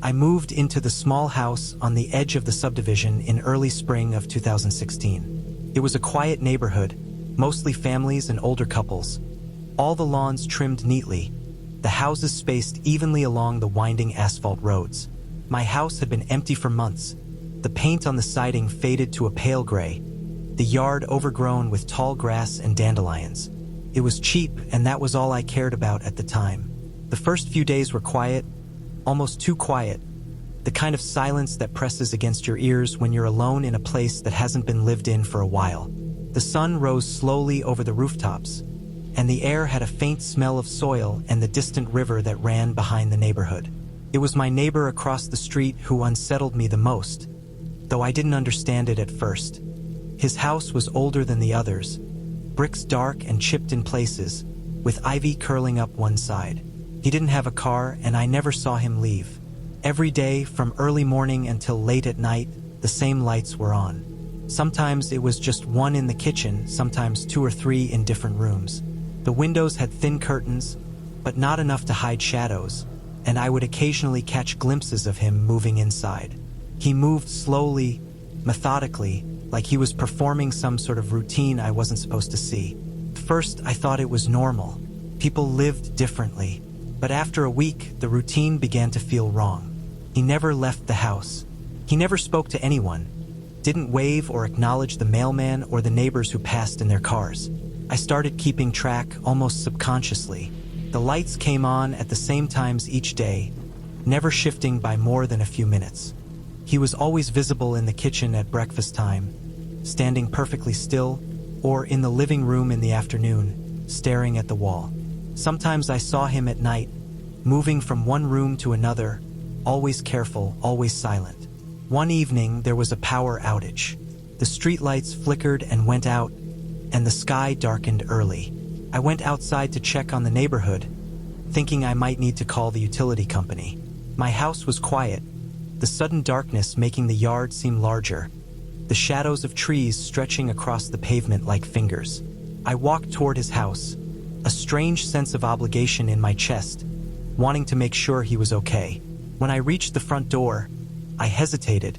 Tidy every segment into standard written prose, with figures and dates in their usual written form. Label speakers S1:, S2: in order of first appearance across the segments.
S1: I moved into the small house on the edge of the subdivision in early spring of 2016. It was a quiet neighborhood, mostly families and older couples. All the lawns trimmed neatly, the houses spaced evenly along the winding asphalt roads. My house had been empty for months. The paint on the siding faded to a pale gray, the yard overgrown with tall grass and dandelions. It was cheap, and that was all I cared about at the time. The first few days were quiet, almost too quiet, the kind of silence that presses against your ears when you're alone in a place that hasn't been lived in for a while. The sun rose slowly over the rooftops, and the air had a faint smell of soil and the distant river that ran behind the neighborhood. It was my neighbor across the street who unsettled me the most, though I didn't understand it at first. His house was older than the others, bricks dark and chipped in places, with ivy curling up one side. He didn't have a car, and I never saw him leave. Every day, from early morning until late at night, the same lights were on. Sometimes it was just one in the kitchen, sometimes 2 or 3 in different rooms. The windows had thin curtains, but not enough to hide shadows, and I would occasionally catch glimpses of him moving inside. He moved slowly, methodically, like he was performing some sort of routine I wasn't supposed to see. At first, I thought it was normal. People lived differently. But after a week, the routine began to feel wrong. He never left the house. He never spoke to anyone, didn't wave or acknowledge the mailman or the neighbors who passed in their cars. I started keeping track almost subconsciously. The lights came on at the same times each day, never shifting by more than a few minutes. He was always visible in the kitchen at breakfast time, standing perfectly still, or in the living room in the afternoon, staring at the wall. Sometimes I saw him at night, moving from one room to another, always careful, always silent. One evening, there was a power outage. The streetlights flickered and went out, and the sky darkened early. I went outside to check on the neighborhood, thinking I might need to call the utility company. My house was quiet, the sudden darkness making the yard seem larger, the shadows of trees stretching across the pavement like fingers. I walked toward his house, a strange sense of obligation in my chest, wanting to make sure he was okay. When I reached the front door, I hesitated,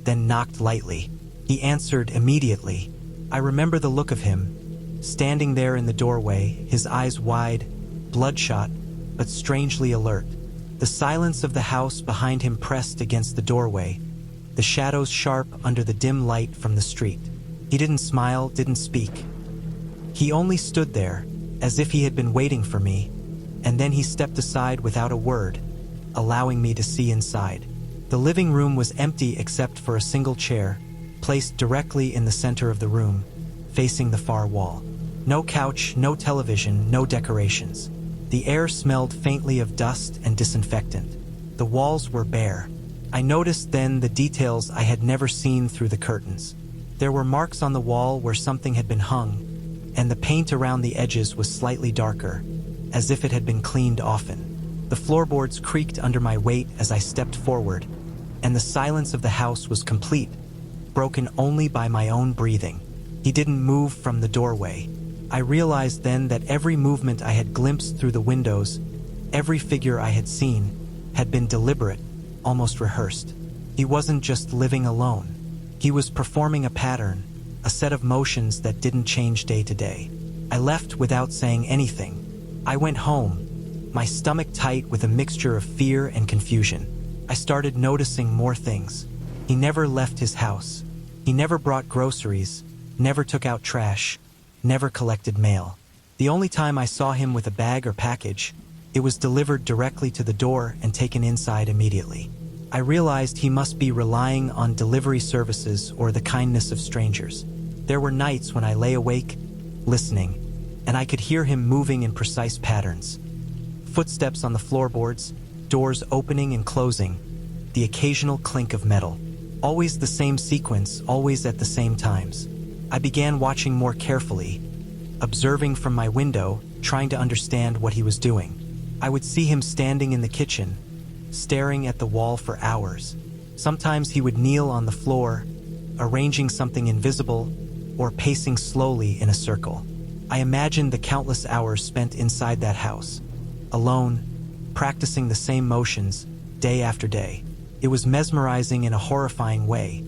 S1: then knocked lightly. He answered immediately. I remember the look of him, standing there in the doorway, his eyes wide, bloodshot, but strangely alert. The silence of the house behind him pressed against the doorway, the shadows sharp under the dim light from the street. He didn't smile, didn't speak. He only stood there, as if he had been waiting for me, and then he stepped aside without a word, allowing me to see inside. The living room was empty except for a single chair, placed directly in the center of the room, facing the far wall. No couch, no television, no decorations. The air smelled faintly of dust and disinfectant. The walls were bare. I noticed then the details I had never seen through the curtains. There were marks on the wall where something had been hung, and the paint around the edges was slightly darker, as if it had been cleaned often. The floorboards creaked under my weight as I stepped forward, and the silence of the house was complete, broken only by my own breathing. He didn't move from the doorway. I realized then that every movement I had glimpsed through the windows, every figure I had seen, had been deliberate, almost rehearsed. He wasn't just living alone. He was performing a pattern, a set of motions that didn't change day to day. I left without saying anything. I went home, my stomach tight with a mixture of fear and confusion. I started noticing more things. He never left his house. He never brought groceries, never took out trash, never collected mail. The only time I saw him with a bag or package, it was delivered directly to the door and taken inside immediately. I realized he must be relying on delivery services or the kindness of strangers. There were nights when I lay awake, listening, and I could hear him moving in precise patterns. Footsteps on the floorboards, doors opening and closing, the occasional clink of metal. Always the same sequence, always at the same times. I began watching more carefully, observing from my window, trying to understand what he was doing. I would see him standing in the kitchen, staring at the wall for hours. Sometimes he would kneel on the floor, arranging something invisible, or pacing slowly in a circle. I imagined the countless hours spent inside that house, alone, practicing the same motions, day after day. It was mesmerizing in a horrifying way,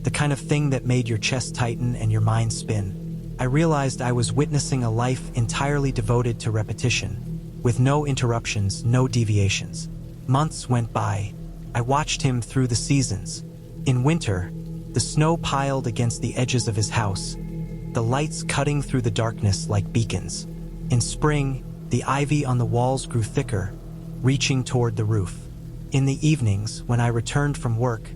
S1: the kind of thing that made your chest tighten and your mind spin. I realized I was witnessing a life entirely devoted to repetition, with no interruptions, no deviations. Months went by. I watched him through the seasons. In winter, the snow piled against the edges of his house, the lights cutting through the darkness like beacons. In spring, the ivy on the walls grew thicker, reaching toward the roof. In the evenings, when I returned from work,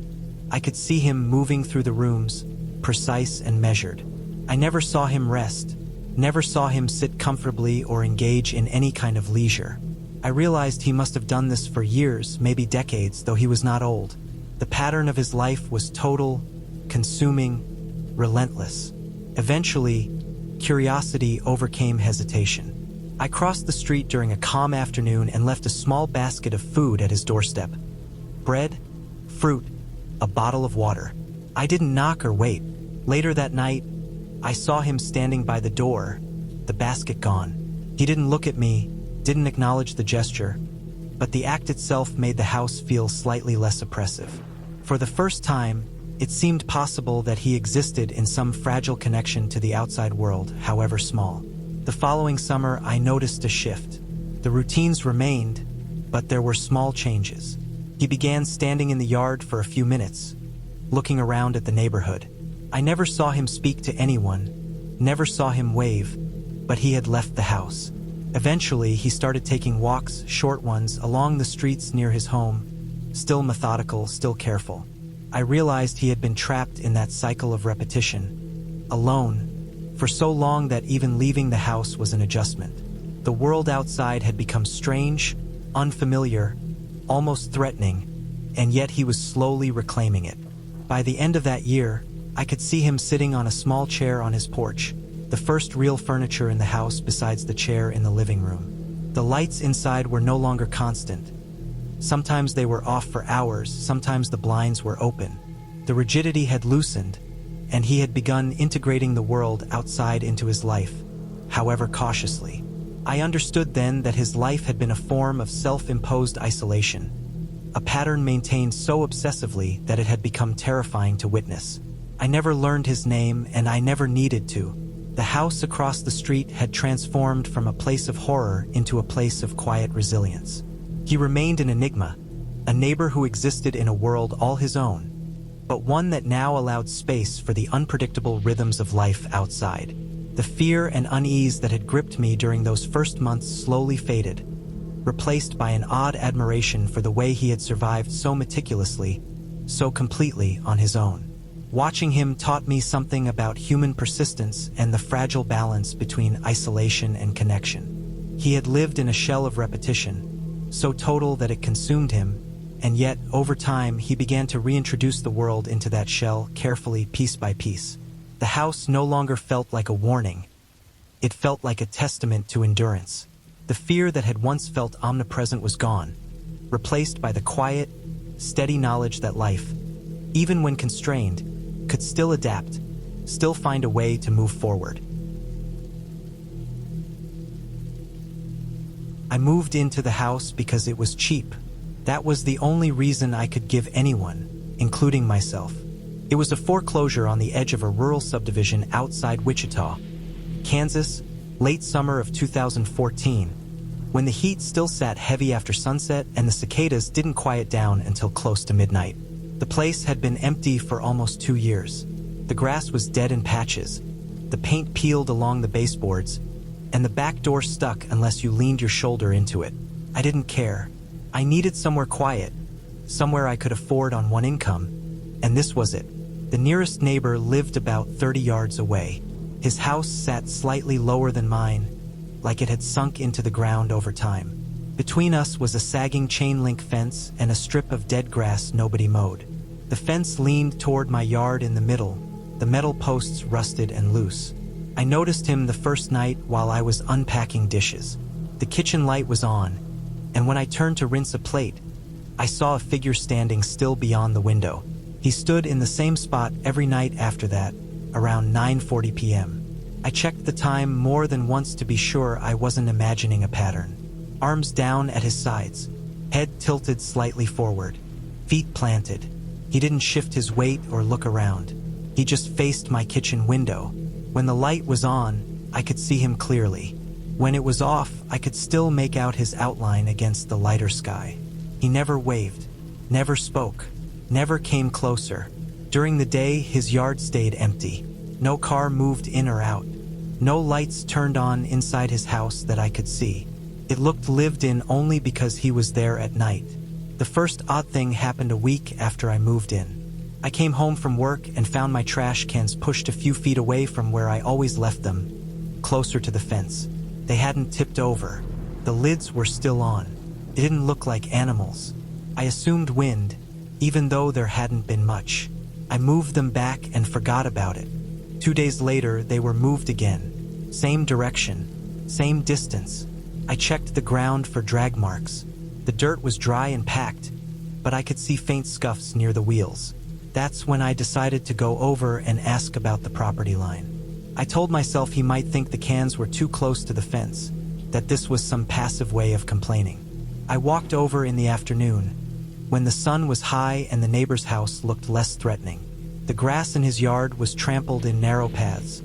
S1: I could see him moving through the rooms, precise and measured. I never saw him rest, never saw him sit comfortably or engage in any kind of leisure. I realized he must have done this for years, maybe decades, though he was not old. The pattern of his life was total, consuming, relentless. Eventually, curiosity overcame hesitation. I crossed the street during a calm afternoon and left a small basket of food at his doorstep. Bread, fruit, a bottle of water. I didn't knock or wait. Later that night, I saw him standing by the door, the basket gone. He didn't look at me, didn't acknowledge the gesture, but the act itself made the house feel slightly less oppressive. For the first time, it seemed possible that he existed in some fragile connection to the outside world, however small. The following summer, I noticed a shift. The routines remained, but there were small changes. He began standing in the yard for a few minutes, looking around at the neighborhood. I never saw him speak to anyone, never saw him wave, but he had left the house. Eventually, he started taking walks, short ones, along the streets near his home, still methodical, still careful. I realized he had been trapped in that cycle of repetition, alone, for so long that even leaving the house was an adjustment. The world outside had become strange, unfamiliar, almost threatening, and yet he was slowly reclaiming it. By the end of that year, I could see him sitting on a small chair on his porch, the first real furniture in the house besides the chair in the living room. The lights inside were no longer constant. Sometimes they were off for hours, sometimes the blinds were open. The rigidity had loosened, and he had begun integrating the world outside into his life, however cautiously. I understood then that his life had been a form of self-imposed isolation, a pattern maintained so obsessively that it had become terrifying to witness. I never learned his name, and I never needed to. The house across the street had transformed from a place of horror into a place of quiet resilience. He remained an enigma, a neighbor who existed in a world all his own, but one that now allowed space for the unpredictable rhythms of life outside. The fear and unease that had gripped me during those first months slowly faded, replaced by an odd admiration for the way he had survived so meticulously, so completely on his own. Watching him taught me something about human persistence and the fragile balance between isolation and connection. He had lived in a shell of repetition, so total that it consumed him, and yet, over time, he began to reintroduce the world into that shell carefully, piece by piece. The house no longer felt like a warning. It felt like a testament to endurance. The fear that had once felt omnipresent was gone, replaced by the quiet, steady knowledge that life, even when constrained, could still adapt, still find a way to move forward. I moved into the house because it was cheap. That was the only reason I could give anyone, including myself. It was a foreclosure on the edge of a rural subdivision outside Wichita, Kansas, late summer of 2014, when the heat still sat heavy after sunset and the cicadas didn't quiet down until close to midnight. The place had been empty for almost 2 years. The grass was dead in patches, the paint peeled along the baseboards, and the back door stuck unless you leaned your shoulder into it. I didn't care. I needed somewhere quiet, somewhere I could afford on one income, and this was it. The nearest neighbor lived about 30 yards away. His house sat slightly lower than mine, like it had sunk into the ground over time. Between us was a sagging chain-link fence and a strip of dead grass nobody mowed. The fence leaned toward my yard in the middle, the metal posts rusted and loose. I noticed him the first night while I was unpacking dishes. The kitchen light was on, and when I turned to rinse a plate, I saw a figure standing still beyond the window. He stood in the same spot every night after that, around 9:40 p.m. I checked the time more than once to be sure I wasn't imagining a pattern. Arms down at his sides, head tilted slightly forward, feet planted. He didn't shift his weight or look around. He just faced my kitchen window. When the light was on, I could see him clearly. When it was off, I could still make out his outline against the lighter sky. He never waved, never spoke, never came closer. During the day, his yard stayed empty. No car moved in or out. No lights turned on inside his house that I could see. It looked lived in only because he was there at night. The first odd thing happened a week after I moved in. I came home from work and found my trash cans pushed a few feet away from where I always left them, closer to the fence. They hadn't tipped over. The lids were still on. It didn't look like animals. I assumed wind, even though there hadn't been much. I moved them back and forgot about it. 2 days later, they were moved again. Same direction, same distance. I checked the ground for drag marks. The dirt was dry and packed, but I could see faint scuffs near the wheels. That's when I decided to go over and ask about the property line. I told myself he might think the cans were too close to the fence, that this was some passive way of complaining. I walked over in the afternoon, when the sun was high and the neighbor's house looked less threatening. The grass in his yard was trampled in narrow paths,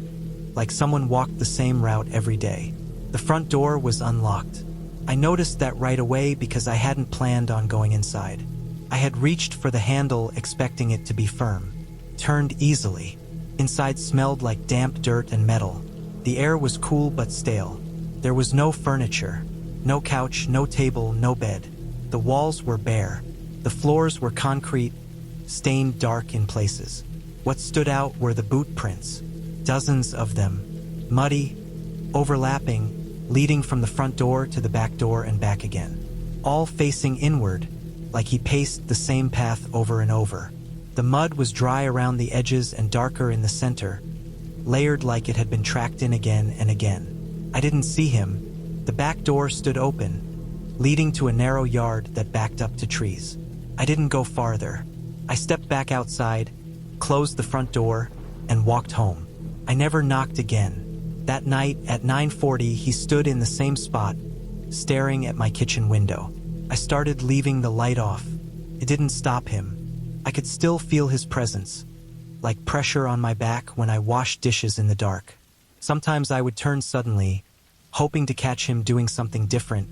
S1: like someone walked the same route every day. The front door was unlocked. I noticed that right away because I hadn't planned on going inside. I had reached for the handle expecting it to be firm, turned easily. Inside smelled like damp dirt and metal. The air was cool but stale. There was no furniture, no couch, no table, no bed. The walls were bare. The floors were concrete, stained dark in places. What stood out were the boot prints, dozens of them, muddy, overlapping, leading from the front door to the back door and back again, all facing inward, like he paced the same path over and over. The mud was dry around the edges and darker in the center, layered like it had been tracked in again and again. I didn't see him. The back door stood open, leading to a narrow yard that backed up to trees. I didn't go farther. I stepped back outside, closed the front door, and walked home. I never knocked again. That night, at 9:40, he stood in the same spot, staring at my kitchen window. I started leaving the light off. It didn't stop him. I could still feel his presence, like pressure on my back when I washed dishes in the dark. Sometimes I would turn suddenly, hoping to catch him doing something different,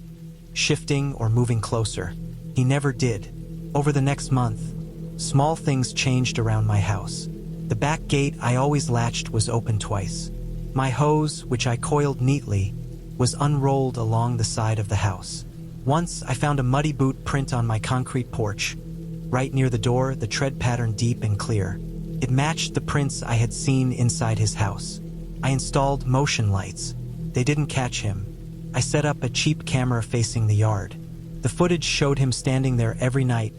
S1: shifting or moving closer. He never did. Over the next month, small things changed around my house. The back gate I always latched was open twice. My hose, which I coiled neatly, was unrolled along the side of the house. Once, I found a muddy boot print on my concrete porch. Right near the door, the tread pattern deep and clear. It matched the prints I had seen inside his house. I installed motion lights. They didn't catch him. I set up a cheap camera facing the yard. The footage showed him standing there every night,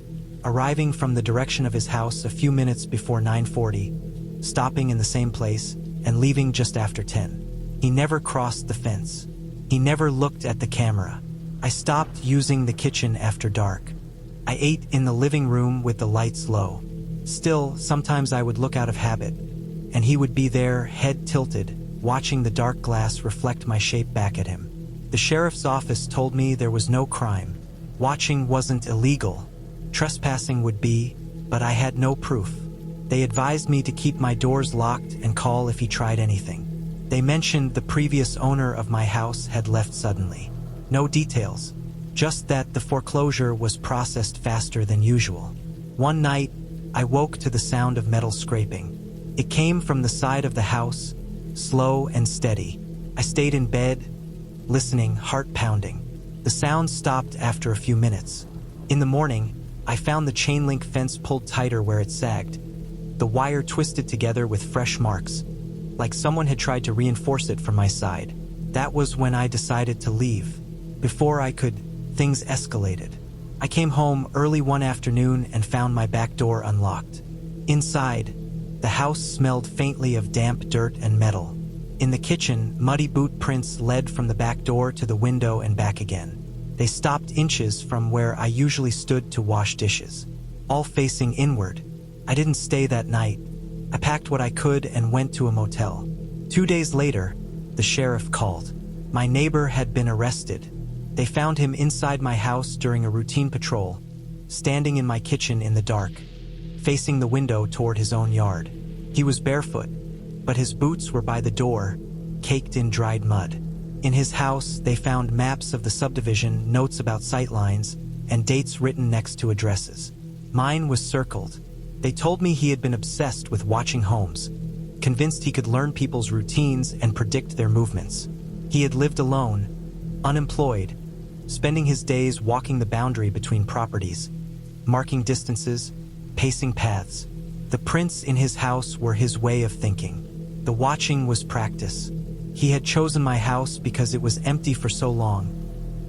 S1: arriving from the direction of his house a few minutes before 9:40, stopping in the same place, and leaving just after 10. He never crossed the fence. He never looked at the camera. I stopped using the kitchen after dark. I ate in the living room with the lights low. Still, sometimes I would look out of habit, and he would be there, head tilted, watching the dark glass reflect my shape back at him. The sheriff's office told me there was no crime. Watching wasn't illegal. Trespassing would be, but I had no proof. They advised me to keep my doors locked and call if he tried anything. They mentioned the previous owner of my house had left suddenly. No details, just that the foreclosure was processed faster than usual. One night, I woke to the sound of metal scraping. It came from the side of the house, slow and steady. I stayed in bed, listening, heart pounding. The sound stopped after a few minutes. In the morning, I found the chain link fence pulled tighter where it sagged. The wire twisted together with fresh marks, like someone had tried to reinforce it from my side. That was when I decided to leave. Before I could, things escalated. I came home early one afternoon and found my back door unlocked. Inside, the house smelled faintly of damp dirt and metal. In the kitchen, muddy boot prints led from the back door to the window and back again. They stopped inches from where I usually stood to wash dishes, all facing inward. I didn't stay that night. I packed what I could and went to a motel. 2 days later, the sheriff called. My neighbor had been arrested. They found him inside my house during a routine patrol, standing in my kitchen in the dark, facing the window toward his own yard. He was barefoot, but his boots were by the door, caked in dried mud. In his house, they found maps of the subdivision, notes about sightlines, and dates written next to addresses. Mine was circled. They told me he had been obsessed with watching homes, convinced he could learn people's routines and predict their movements. He had lived alone, unemployed, spending his days walking the boundary between properties, marking distances, pacing paths. The prints in his house were his way of thinking. The watching was practice. He had chosen my house because it was empty for so long,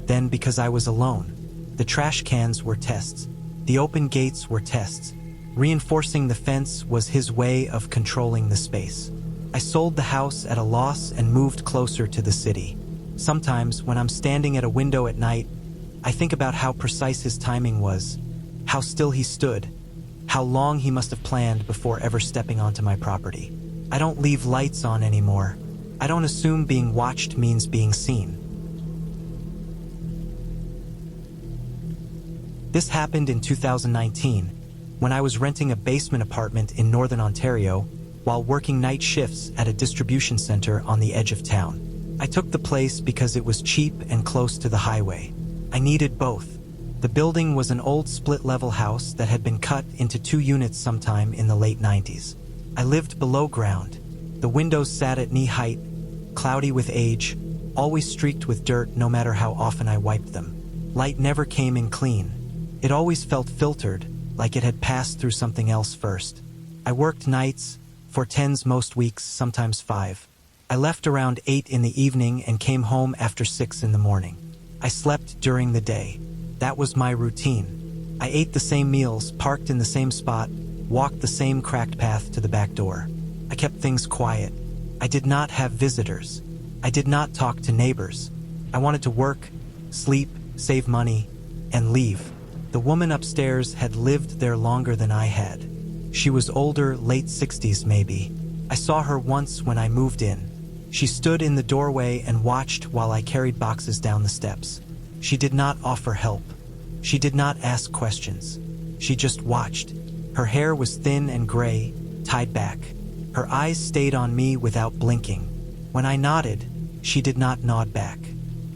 S1: then because I was alone. The trash cans were tests. The open gates were tests. Reinforcing the fence was his way of controlling the space. I sold the house at a loss and moved closer to the city. Sometimes, when I'm standing at a window at night, I think about how precise his timing was, how still he stood, how long he must have planned before ever stepping onto my property. I don't leave lights on anymore. I don't assume being watched means being seen. This happened in 2019, when I was renting a basement apartment in Northern Ontario while working night shifts at a distribution center on the edge of town. I took the place because it was cheap and close to the highway. I needed both. The building was an old split-level house that had been cut into 2 units sometime in the late 90s. I lived below ground. The windows sat at knee height, cloudy with age, always streaked with dirt no matter how often I wiped them. Light never came in clean. It always felt filtered, like it had passed through something else first. I worked nights, for 10s most weeks, sometimes 5. I left around 8 in the evening and came home after 6 in the morning. I slept during the day. That was my routine. I ate the same meals, parked in the same spot, walked the same cracked path to the back door. I kept things quiet. I did not have visitors. I did not talk to neighbors. I wanted to work, sleep, save money, and leave. The woman upstairs had lived there longer than I had. She was older, late 60s maybe. I saw her once when I moved in. She stood in the doorway and watched while I carried boxes down the steps. She did not offer help. She did not ask questions. She just watched. Her hair was thin and gray, tied back. Her eyes stayed on me without blinking. When I nodded, she did not nod back.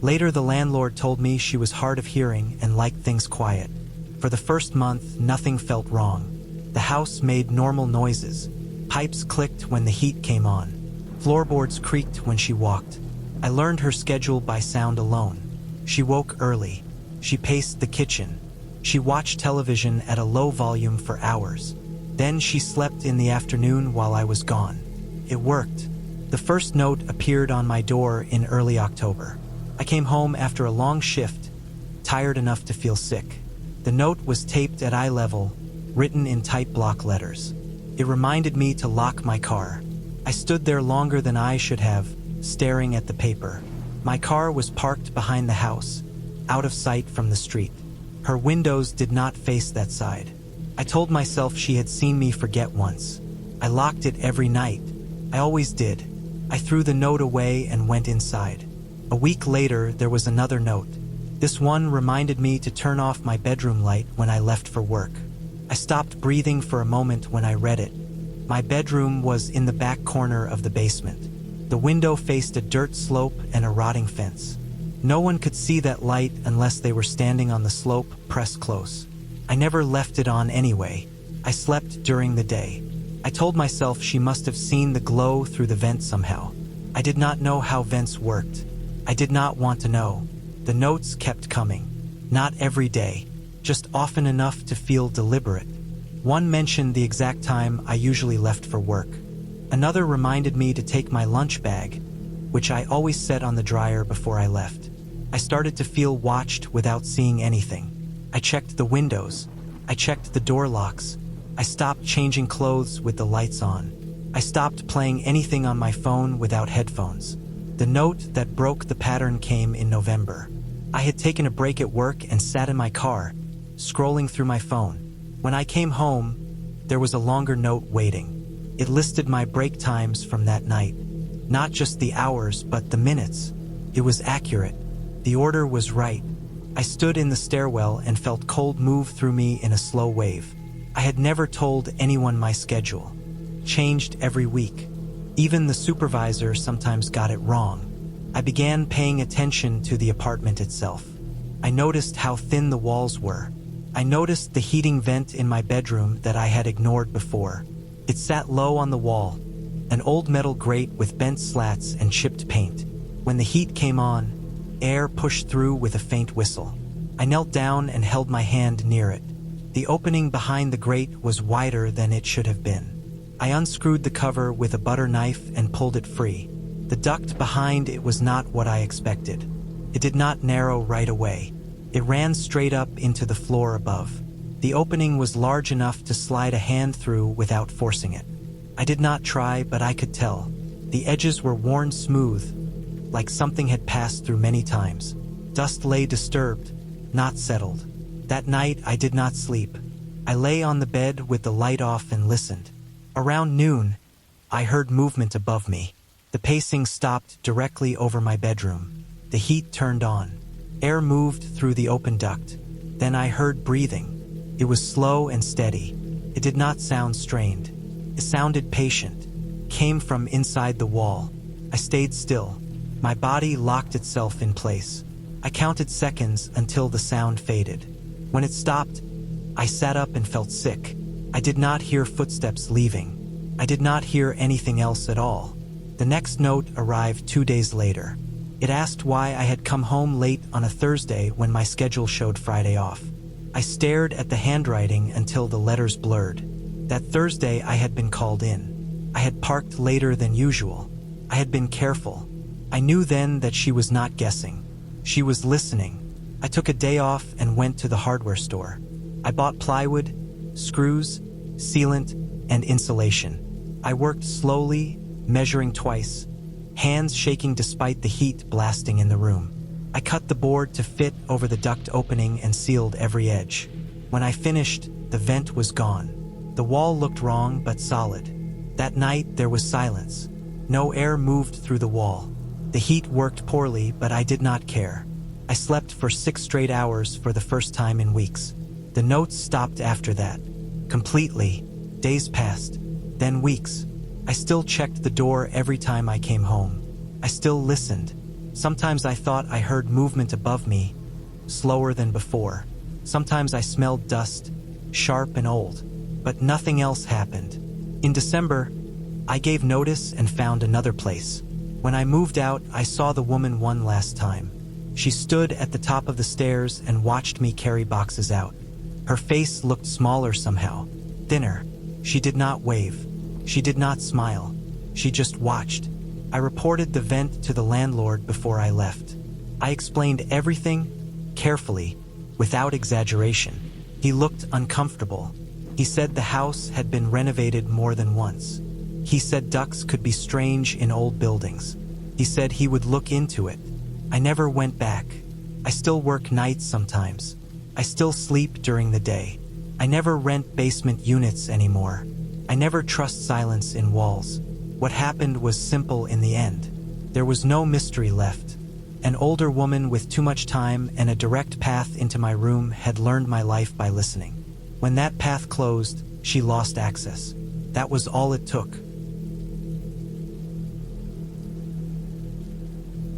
S1: Later, the landlord told me she was hard of hearing and liked things quiet. For the first month, nothing felt wrong. The house made normal noises. Pipes clicked when the heat came on. Floorboards creaked when she walked. I learned her schedule by sound alone. She woke early. She paced the kitchen. She watched television at a low volume for hours. Then she slept in the afternoon while I was gone. It worked. The first note appeared on my door in early October. I came home after a long shift, tired enough to feel sick. The note was taped at eye level, written in tight block letters. It reminded me to lock my car. I stood there longer than I should have, staring at the paper. My car was parked behind the house, out of sight from the street. Her windows did not face that side. I told myself she had seen me forget once. I locked it every night. I always did. I threw the note away and went inside. A week later, there was another note. This one reminded me to turn off my bedroom light when I left for work. I stopped breathing for a moment when I read it. My bedroom was in the back corner of the basement. The window faced a dirt slope and a rotting fence. No one could see that light unless they were standing on the slope, pressed close. I never left it on anyway. I slept during the day. I told myself she must have seen the glow through the vent somehow. I did not know how vents worked. I did not want to know. The notes kept coming. Not every day, just often enough to feel deliberate. One mentioned the exact time I usually left for work. Another reminded me to take my lunch bag, which I always set on the dryer before I left. I started to feel watched without seeing anything. I checked the windows. I checked the door locks. I stopped changing clothes with the lights on. I stopped playing anything on my phone without headphones. The note that broke the pattern came in November. I had taken a break at work and sat in my car, scrolling through my phone. When I came home, there was a longer note waiting. It listed my break times from that night. Not just the hours, but the minutes. It was accurate. The order was right. I stood in the stairwell and felt cold move through me in a slow wave. I had never told anyone my schedule. Changed every week. Even the supervisor sometimes got it wrong. I began paying attention to the apartment itself. I noticed how thin the walls were. I noticed the heating vent in my bedroom that I had ignored before. It sat low on the wall, an old metal grate with bent slats and chipped paint. When the heat came on, air pushed through with a faint whistle. I knelt down and held my hand near it. The opening behind the grate was wider than it should have been. I unscrewed the cover with a butter knife and pulled it free. The duct behind it was not what I expected. It did not narrow right away. It ran straight up into the floor above. The opening was large enough to slide a hand through without forcing it. I did not try, but I could tell. The edges were worn smooth, like something had passed through many times. Dust lay disturbed, not settled. That night I did not sleep. I lay on the bed with the light off and listened. Around noon, I heard movement above me. The pacing stopped directly over my bedroom. The heat turned on. Air moved through the open duct. Then I heard breathing. It was slow and steady. It did not sound strained. It sounded patient. Came from inside the wall. I stayed still. My body locked itself in place. I counted seconds until the sound faded. When it stopped, I sat up and felt sick. I did not hear footsteps leaving. I did not hear anything else at all. The next note arrived 2 days later. It asked why I had come home late on a Thursday when my schedule showed Friday off. I stared at the handwriting until the letters blurred. That Thursday I had been called in. I had parked later than usual. I had been careful. I knew then that she was not guessing. She was listening. I took a day off and went to the hardware store. I bought plywood, screws, sealant, and insulation. I worked slowly, measuring twice, hands shaking despite the heat blasting in the room. I cut the board to fit over the duct opening and sealed every edge. When I finished, the vent was gone. The wall looked wrong but solid. That night there was silence. No air moved through the wall. The heat worked poorly, but I did not care. I slept for 6 straight hours for the first time in weeks. The notes stopped after that. Completely. Days passed. Then weeks. I still checked the door every time I came home. I still listened. Sometimes I thought I heard movement above me, slower than before. Sometimes I smelled dust, sharp and old, but nothing else happened. In December, I gave notice and found another place. When I moved out, I saw the woman one last time. She stood at the top of the stairs and watched me carry boxes out. Her face looked smaller somehow, thinner. She did not wave. She did not smile. She just watched. I reported the vent to the landlord before I left. I explained everything, carefully, without exaggeration. He looked uncomfortable. He said the house had been renovated more than once. He said ducts could be strange in old buildings. He said he would look into it. I never went back. I still work nights sometimes. I still sleep during the day. I never rent basement units anymore. I never trust silence in walls. What happened was simple in the end. There was no mystery left. An older woman with too much time and a direct path into my room had learned my life by listening. When that path closed, she lost access. That was all it took.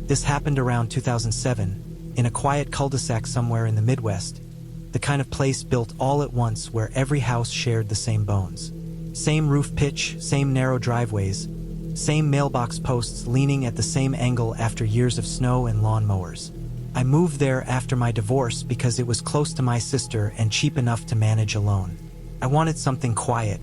S1: This happened around 2007, in a quiet cul-de-sac somewhere in the Midwest, the kind of place built all at once where every house shared the same bones. Same roof pitch, same narrow driveways, same mailbox posts leaning at the same angle after years of snow and lawn mowers. I moved there after my divorce because it was close to my sister and cheap enough to manage alone. I wanted something quiet.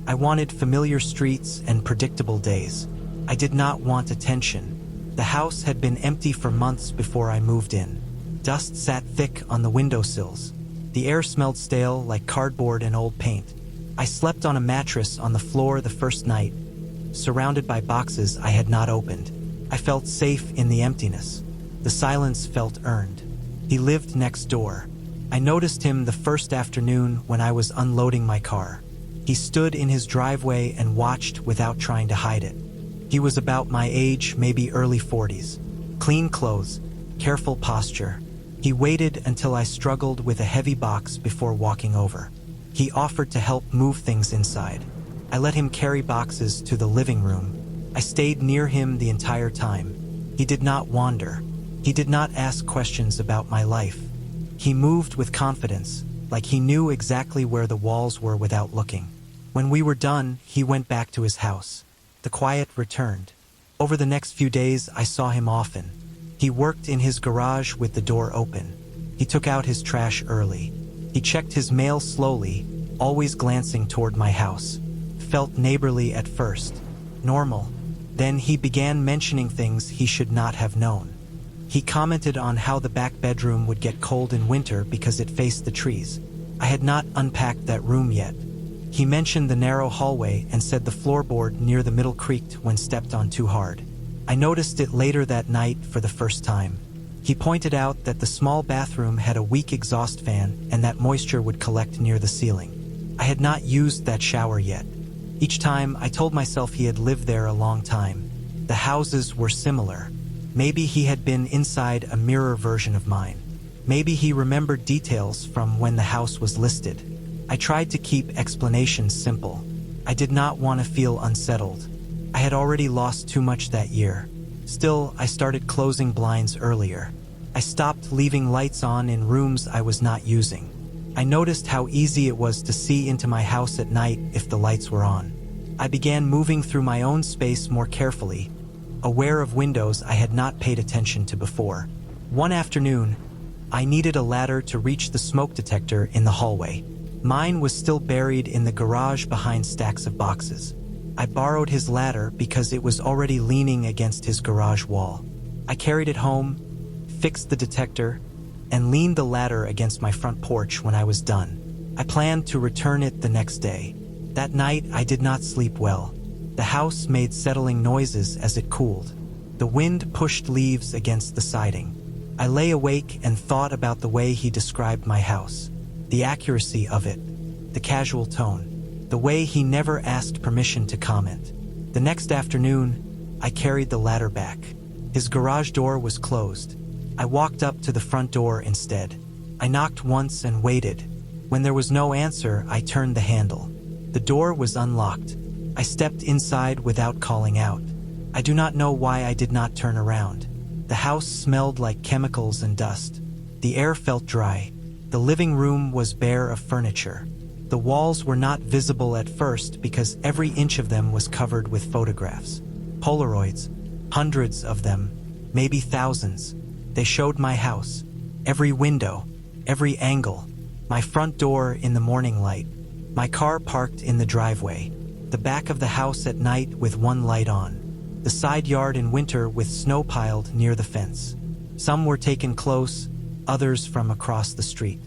S1: I wanted familiar streets and predictable days. I did not want attention. The house had been empty for months before I moved in. Dust sat thick on the windowsills. The air smelled stale like cardboard and old paint. I slept on a mattress on the floor the first night, surrounded by boxes I had not opened. I felt safe in the emptiness. The silence felt earned. He lived next door. I noticed him the first afternoon when I was unloading my car. He stood in his driveway and watched without trying to hide it. He was about my age, maybe early 40s. Clean clothes, careful posture. He waited until I struggled with a heavy box before walking over. He offered to help move things inside. I let him carry boxes to the living room. I stayed near him the entire time. He did not wander. He did not ask questions about my life. He moved with confidence, like he knew exactly where the walls were without looking. When we were done, he went back to his house. The quiet returned. Over the next few days, I saw him often. He worked in his garage with the door open. He took out his trash early. He checked his mail slowly, always glancing toward my house. Felt neighborly at first. Normal. Then he began mentioning things he should not have known. He commented on how the back bedroom would get cold in winter because it faced the trees. I had not unpacked that room yet. He mentioned the narrow hallway and said the floorboard near the middle creaked when stepped on too hard. I noticed it later that night for the first time. He pointed out that the small bathroom had a weak exhaust fan and that moisture would collect near the ceiling. I had not used that shower yet. Each time, I told myself he had lived there a long time. The houses were similar. Maybe he had been inside a mirror version of mine. Maybe he remembered details from when the house was listed. I tried to keep explanations simple. I did not want to feel unsettled. I had already lost too much that year. Still, I started closing blinds earlier. I stopped leaving lights on in rooms I was not using. I noticed how easy it was to see into my house at night if the lights were on. I began moving through my own space more carefully, aware of windows I had not paid attention to before. One afternoon, I needed a ladder to reach the smoke detector in the hallway. Mine was still buried in the garage behind stacks of boxes. I borrowed his ladder because it was already leaning against his garage wall. I carried it home, fixed the detector, and leaned the ladder against my front porch when I was done. I planned to return it the next day. That night, I did not sleep well. The house made settling noises as it cooled. The wind pushed leaves against the siding. I lay awake and thought about the way he described my house. The accuracy of it, the casual tone, the way he never asked permission to comment. The next afternoon, I carried the ladder back. His garage door was closed. I walked up to the front door instead. I knocked once and waited. When there was no answer, I turned the handle. The door was unlocked. I stepped inside without calling out. I do not know why I did not turn around. The house smelled like chemicals and dust. The air felt dry. The living room was bare of furniture. The walls were not visible at first because every inch of them was covered with photographs. Polaroids, hundreds of them, maybe thousands. They showed my house, every window, every angle, my front door in the morning light, my car parked in the driveway, the back of the house at night with one light on, the side yard in winter with snow piled near the fence. Some were taken close, others from across the street.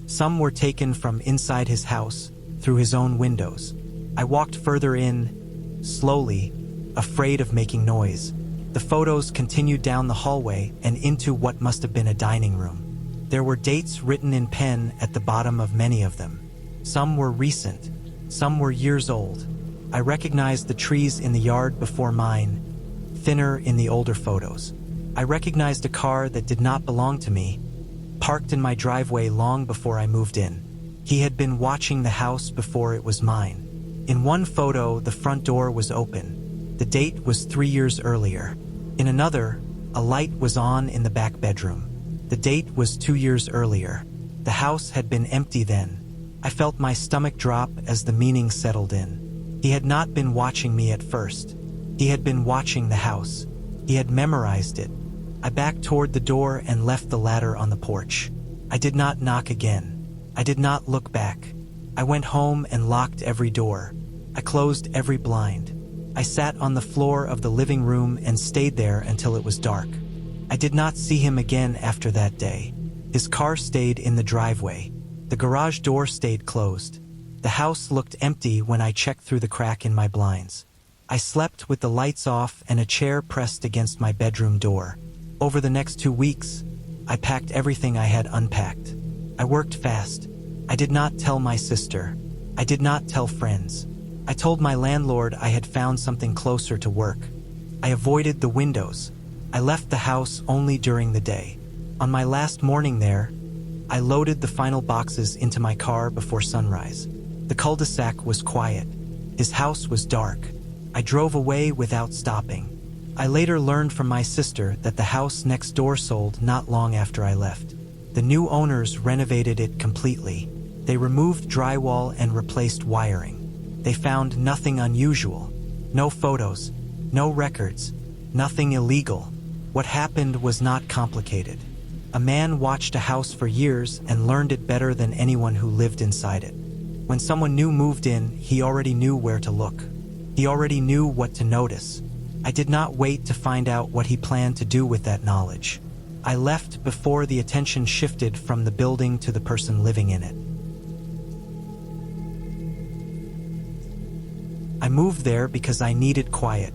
S1: Some were taken from inside his house, through his own windows. I walked further in, slowly, afraid of making noise. The photos continued down the hallway and into what must have been a dining room. There were dates written in pen at the bottom of many of them. Some were recent, some were years old. I recognized the trees in the yard before mine, thinner in the older photos. I recognized a car that did not belong to me, parked in my driveway long before I moved in. He had been watching the house before it was mine. In one photo, the front door was open. The date was 3 years earlier. In another, a light was on in the back bedroom. The date was 2 years earlier. The house had been empty then. I felt my stomach drop as the meaning settled in. He had not been watching me at first. He had been watching the house. He had memorized it. I backed toward the door and left the ladder on the porch. I did not knock again. I did not look back. I went home and locked every door. I closed every blind. I sat on the floor of the living room and stayed there until it was dark. I did not see him again after that day. His car stayed in the driveway. The garage door stayed closed. The house looked empty when I checked through the crack in my blinds. I slept with the lights off and a chair pressed against my bedroom door. Over the next 2 weeks, I packed everything I had unpacked. I worked fast. I did not tell my sister. I did not tell friends. I told my landlord I had found something closer to work. I avoided the windows. I left the house only during the day. On my last morning there, I loaded the final boxes into my car before sunrise. The cul-de-sac was quiet. His house was dark. I drove away without stopping. I later learned from my sister that the house next door sold not long after I left. The new owners renovated it completely. They removed drywall and replaced wiring. They found nothing unusual. No photos, no records, nothing illegal. What happened was not complicated. A man watched a house for years and learned it better than anyone who lived inside it. When someone new moved in, he already knew where to look. He already knew what to notice. I did not wait to find out what he planned to do with that knowledge. I left before the attention shifted from the building to the person living in it. I moved there because I needed quiet.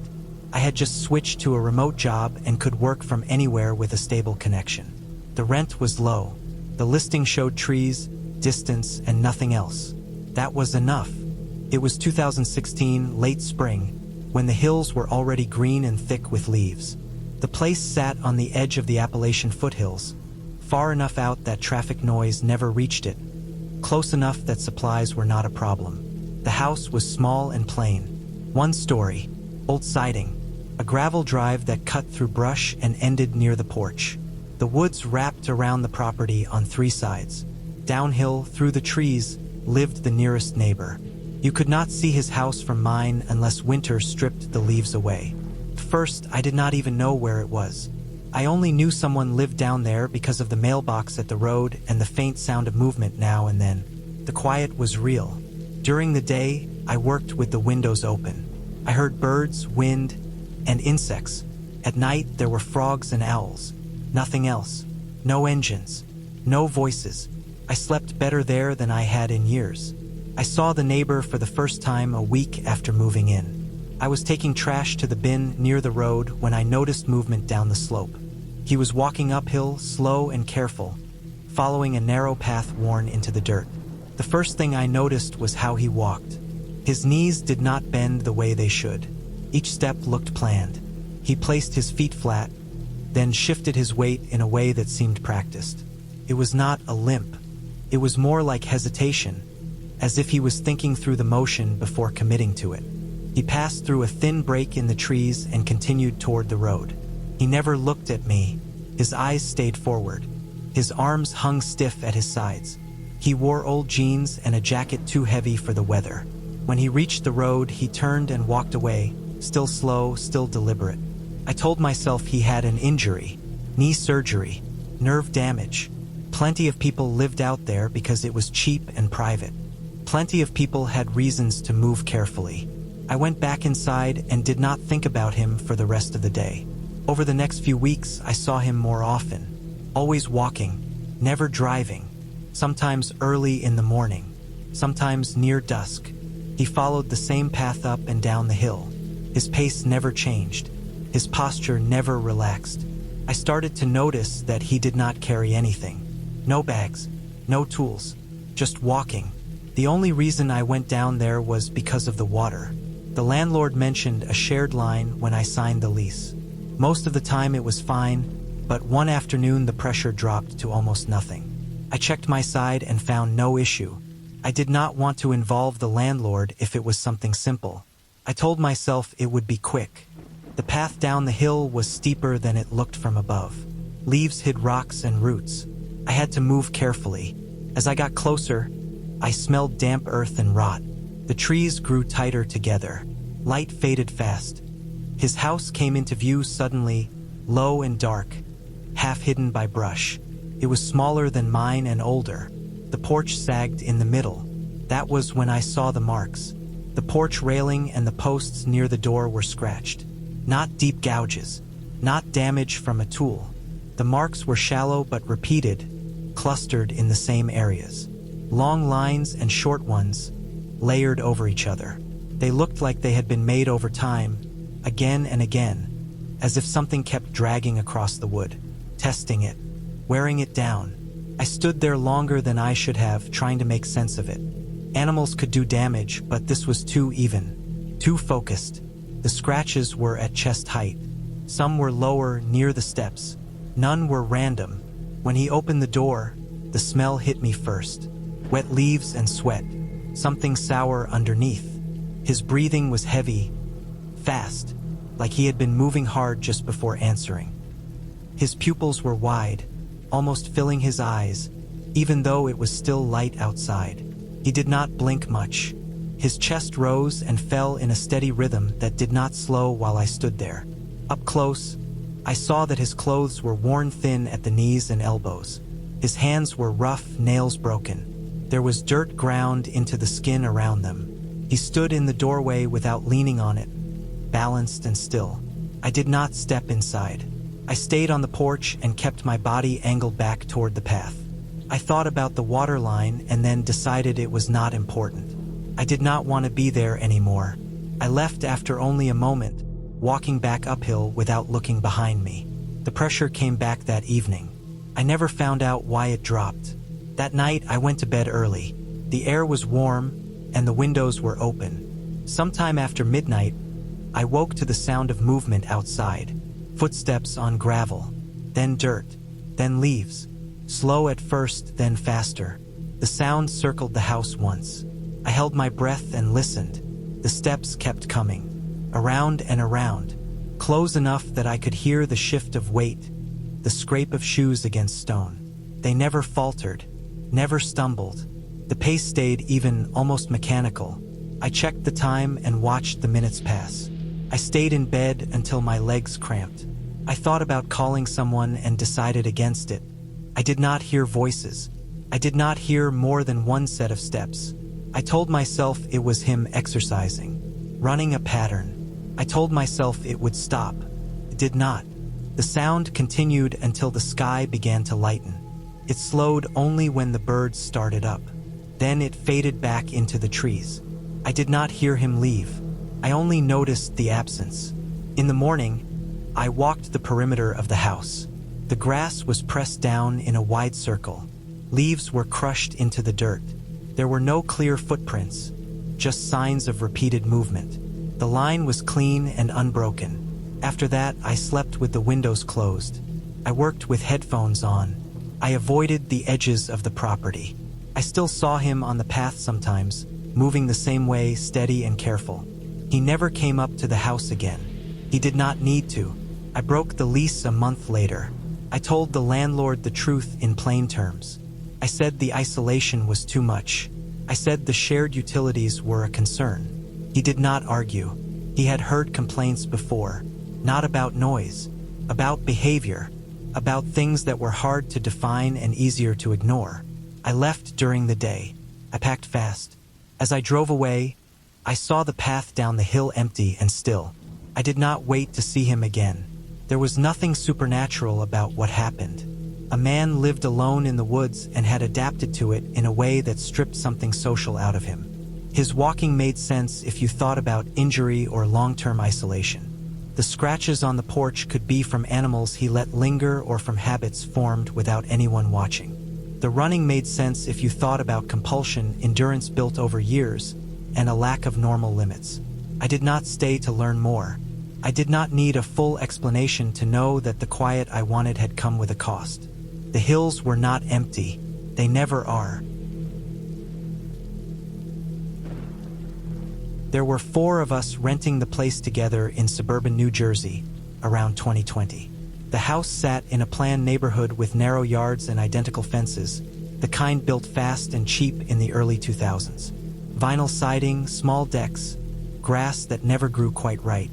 S1: I had just switched to a remote job and could work from anywhere with a stable connection. The rent was low. The listing showed trees, distance, and nothing else. That was enough. It was 2016, late spring, when the hills were already green and thick with leaves. The place sat on the edge of the Appalachian foothills, far enough out that traffic noise never reached it, close enough that supplies were not a problem. The house was small and plain. One story, old siding, a gravel drive that cut through brush and ended near the porch. The woods wrapped around the property on 3 sides. Downhill, through the trees, lived the nearest neighbor. You could not see his house from mine unless winter stripped the leaves away. First, I did not even know where it was. I only knew someone lived down there because of the mailbox at the road and the faint sound of movement now and then. The quiet was real. During the day, I worked with the windows open. I heard birds, wind, and insects. At night, there were frogs and owls. Nothing else. No engines. No voices. I slept better there than I had in years. I saw the neighbor for the first time a week after moving in. I was taking trash to the bin near the road when I noticed movement down the slope. He was walking uphill, slow and careful, following a narrow path worn into the dirt. The first thing I noticed was how he walked. His knees did not bend the way they should. Each step looked planned. He placed his feet flat, then shifted his weight in a way that seemed practiced. It was not a limp. It was more like hesitation, as if he was thinking through the motion before committing to it. He passed through a thin break in the trees and continued toward the road. He never looked at me. His eyes stayed forward. His arms hung stiff at his sides. He wore old jeans and a jacket too heavy for the weather. When he reached the road, he turned and walked away, still slow, still deliberate. I told myself he had an injury, knee surgery, nerve damage. Plenty of people lived out there because it was cheap and private. Plenty of people had reasons to move carefully. I went back inside and did not think about him for the rest of the day. Over the next few weeks, I saw him more often. Always walking, never driving. Sometimes early in the morning, sometimes near dusk. He followed the same path up and down the hill. His pace never changed. His posture never relaxed. I started to notice that he did not carry anything. No bags, no tools, just walking. The only reason I went down there was because of the water. The landlord mentioned a shared line when I signed the lease. Most of the time it was fine, but one afternoon the pressure dropped to almost nothing. I checked my side and found no issue. I did not want to involve the landlord if it was something simple. I told myself it would be quick. The path down the hill was steeper than it looked from above. Leaves hid rocks and roots. I had to move carefully. As I got closer, I smelled damp earth and rot. The trees grew tighter together. Light faded fast. His house came into view suddenly, low and dark, half hidden by brush. It was smaller than mine and older. The porch sagged in the middle. That was when I saw the marks. The porch railing and the posts near the door were scratched. Not deep gouges, not damage from a tool. The marks were shallow but repeated, clustered in the same areas. Long lines and short ones, layered over each other. They looked like they had been made over time, again and again, as if something kept dragging across the wood, testing it, wearing it down. I stood there longer than I should have, trying to make sense of it. Animals could do damage, but this was too even, too focused. The scratches were at chest height. Some were lower, near the steps. None were random. When he opened the door, the smell hit me first. Wet leaves and sweat, something sour underneath. His breathing was heavy, fast, like he had been moving hard just before answering. His pupils were wide, almost filling his eyes, even though it was still light outside. He did not blink much. His chest rose and fell in a steady rhythm that did not slow while I stood there. Up close, I saw that his clothes were worn thin at the knees and elbows. His hands were rough, nails broken. There was dirt ground into the skin around them. He stood in the doorway without leaning on it, balanced and still. I did not step inside. I stayed on the porch and kept my body angled back toward the path. I thought about the water line and then decided it was not important. I did not want to be there anymore. I left after only a moment, walking back uphill without looking behind me. The pressure came back that evening. I never found out why it dropped. That night I went to bed early. The air was warm and the windows were open. Sometime after midnight, I woke to the sound of movement outside. Footsteps on gravel, then dirt, then leaves. Slow at first, then faster. The sound circled the house once. I held my breath and listened. The steps kept coming, around and around, close enough that I could hear the shift of weight, the scrape of shoes against stone. They never faltered, never stumbled. The pace stayed even, almost mechanical. I checked the time and watched the minutes pass. I stayed in bed until my legs cramped. I thought about calling someone and decided against it. I did not hear voices. I did not hear more than one set of steps. I told myself it was him exercising, running a pattern. I told myself it would stop. It did not. The sound continued until the sky began to lighten. It slowed only when the birds started up. Then it faded back into the trees. I did not hear him leave. I only noticed the absence. In the morning, I walked the perimeter of the house. The grass was pressed down in a wide circle. Leaves were crushed into the dirt. There were no clear footprints, just signs of repeated movement. The line was clean and unbroken. After that, I slept with the windows closed. I worked with headphones on. I avoided the edges of the property. I still saw him on the path sometimes, moving the same way, steady and careful. He never came up to the house again. He did not need to. I broke the lease a month later. I told the landlord the truth in plain terms. I said the isolation was too much. I said the shared utilities were a concern. He did not argue. He had heard complaints before, not about noise, about behavior, about things that were hard to define and easier to ignore. I left during the day. I packed fast. As I drove away, I saw the path down the hill empty and still. I did not wait to see him again. There was nothing supernatural about what happened. A man lived alone in the woods and had adapted to it in a way that stripped something social out of him. His walking made sense if you thought about injury or long-term isolation. The scratches on the porch could be from animals he let linger or from habits formed without anyone watching. The running made sense if you thought about compulsion, endurance built over years, and a lack of normal limits. I did not stay to learn more. I did not need a full explanation to know that the quiet I wanted had come with a cost. The hills were not empty. They never are. There were 4 of us renting the place together in suburban New Jersey, around 2020. The house sat in a planned neighborhood with narrow yards and identical fences, the kind built fast and cheap in the early 2000s. Vinyl siding, small decks, grass that never grew quite right.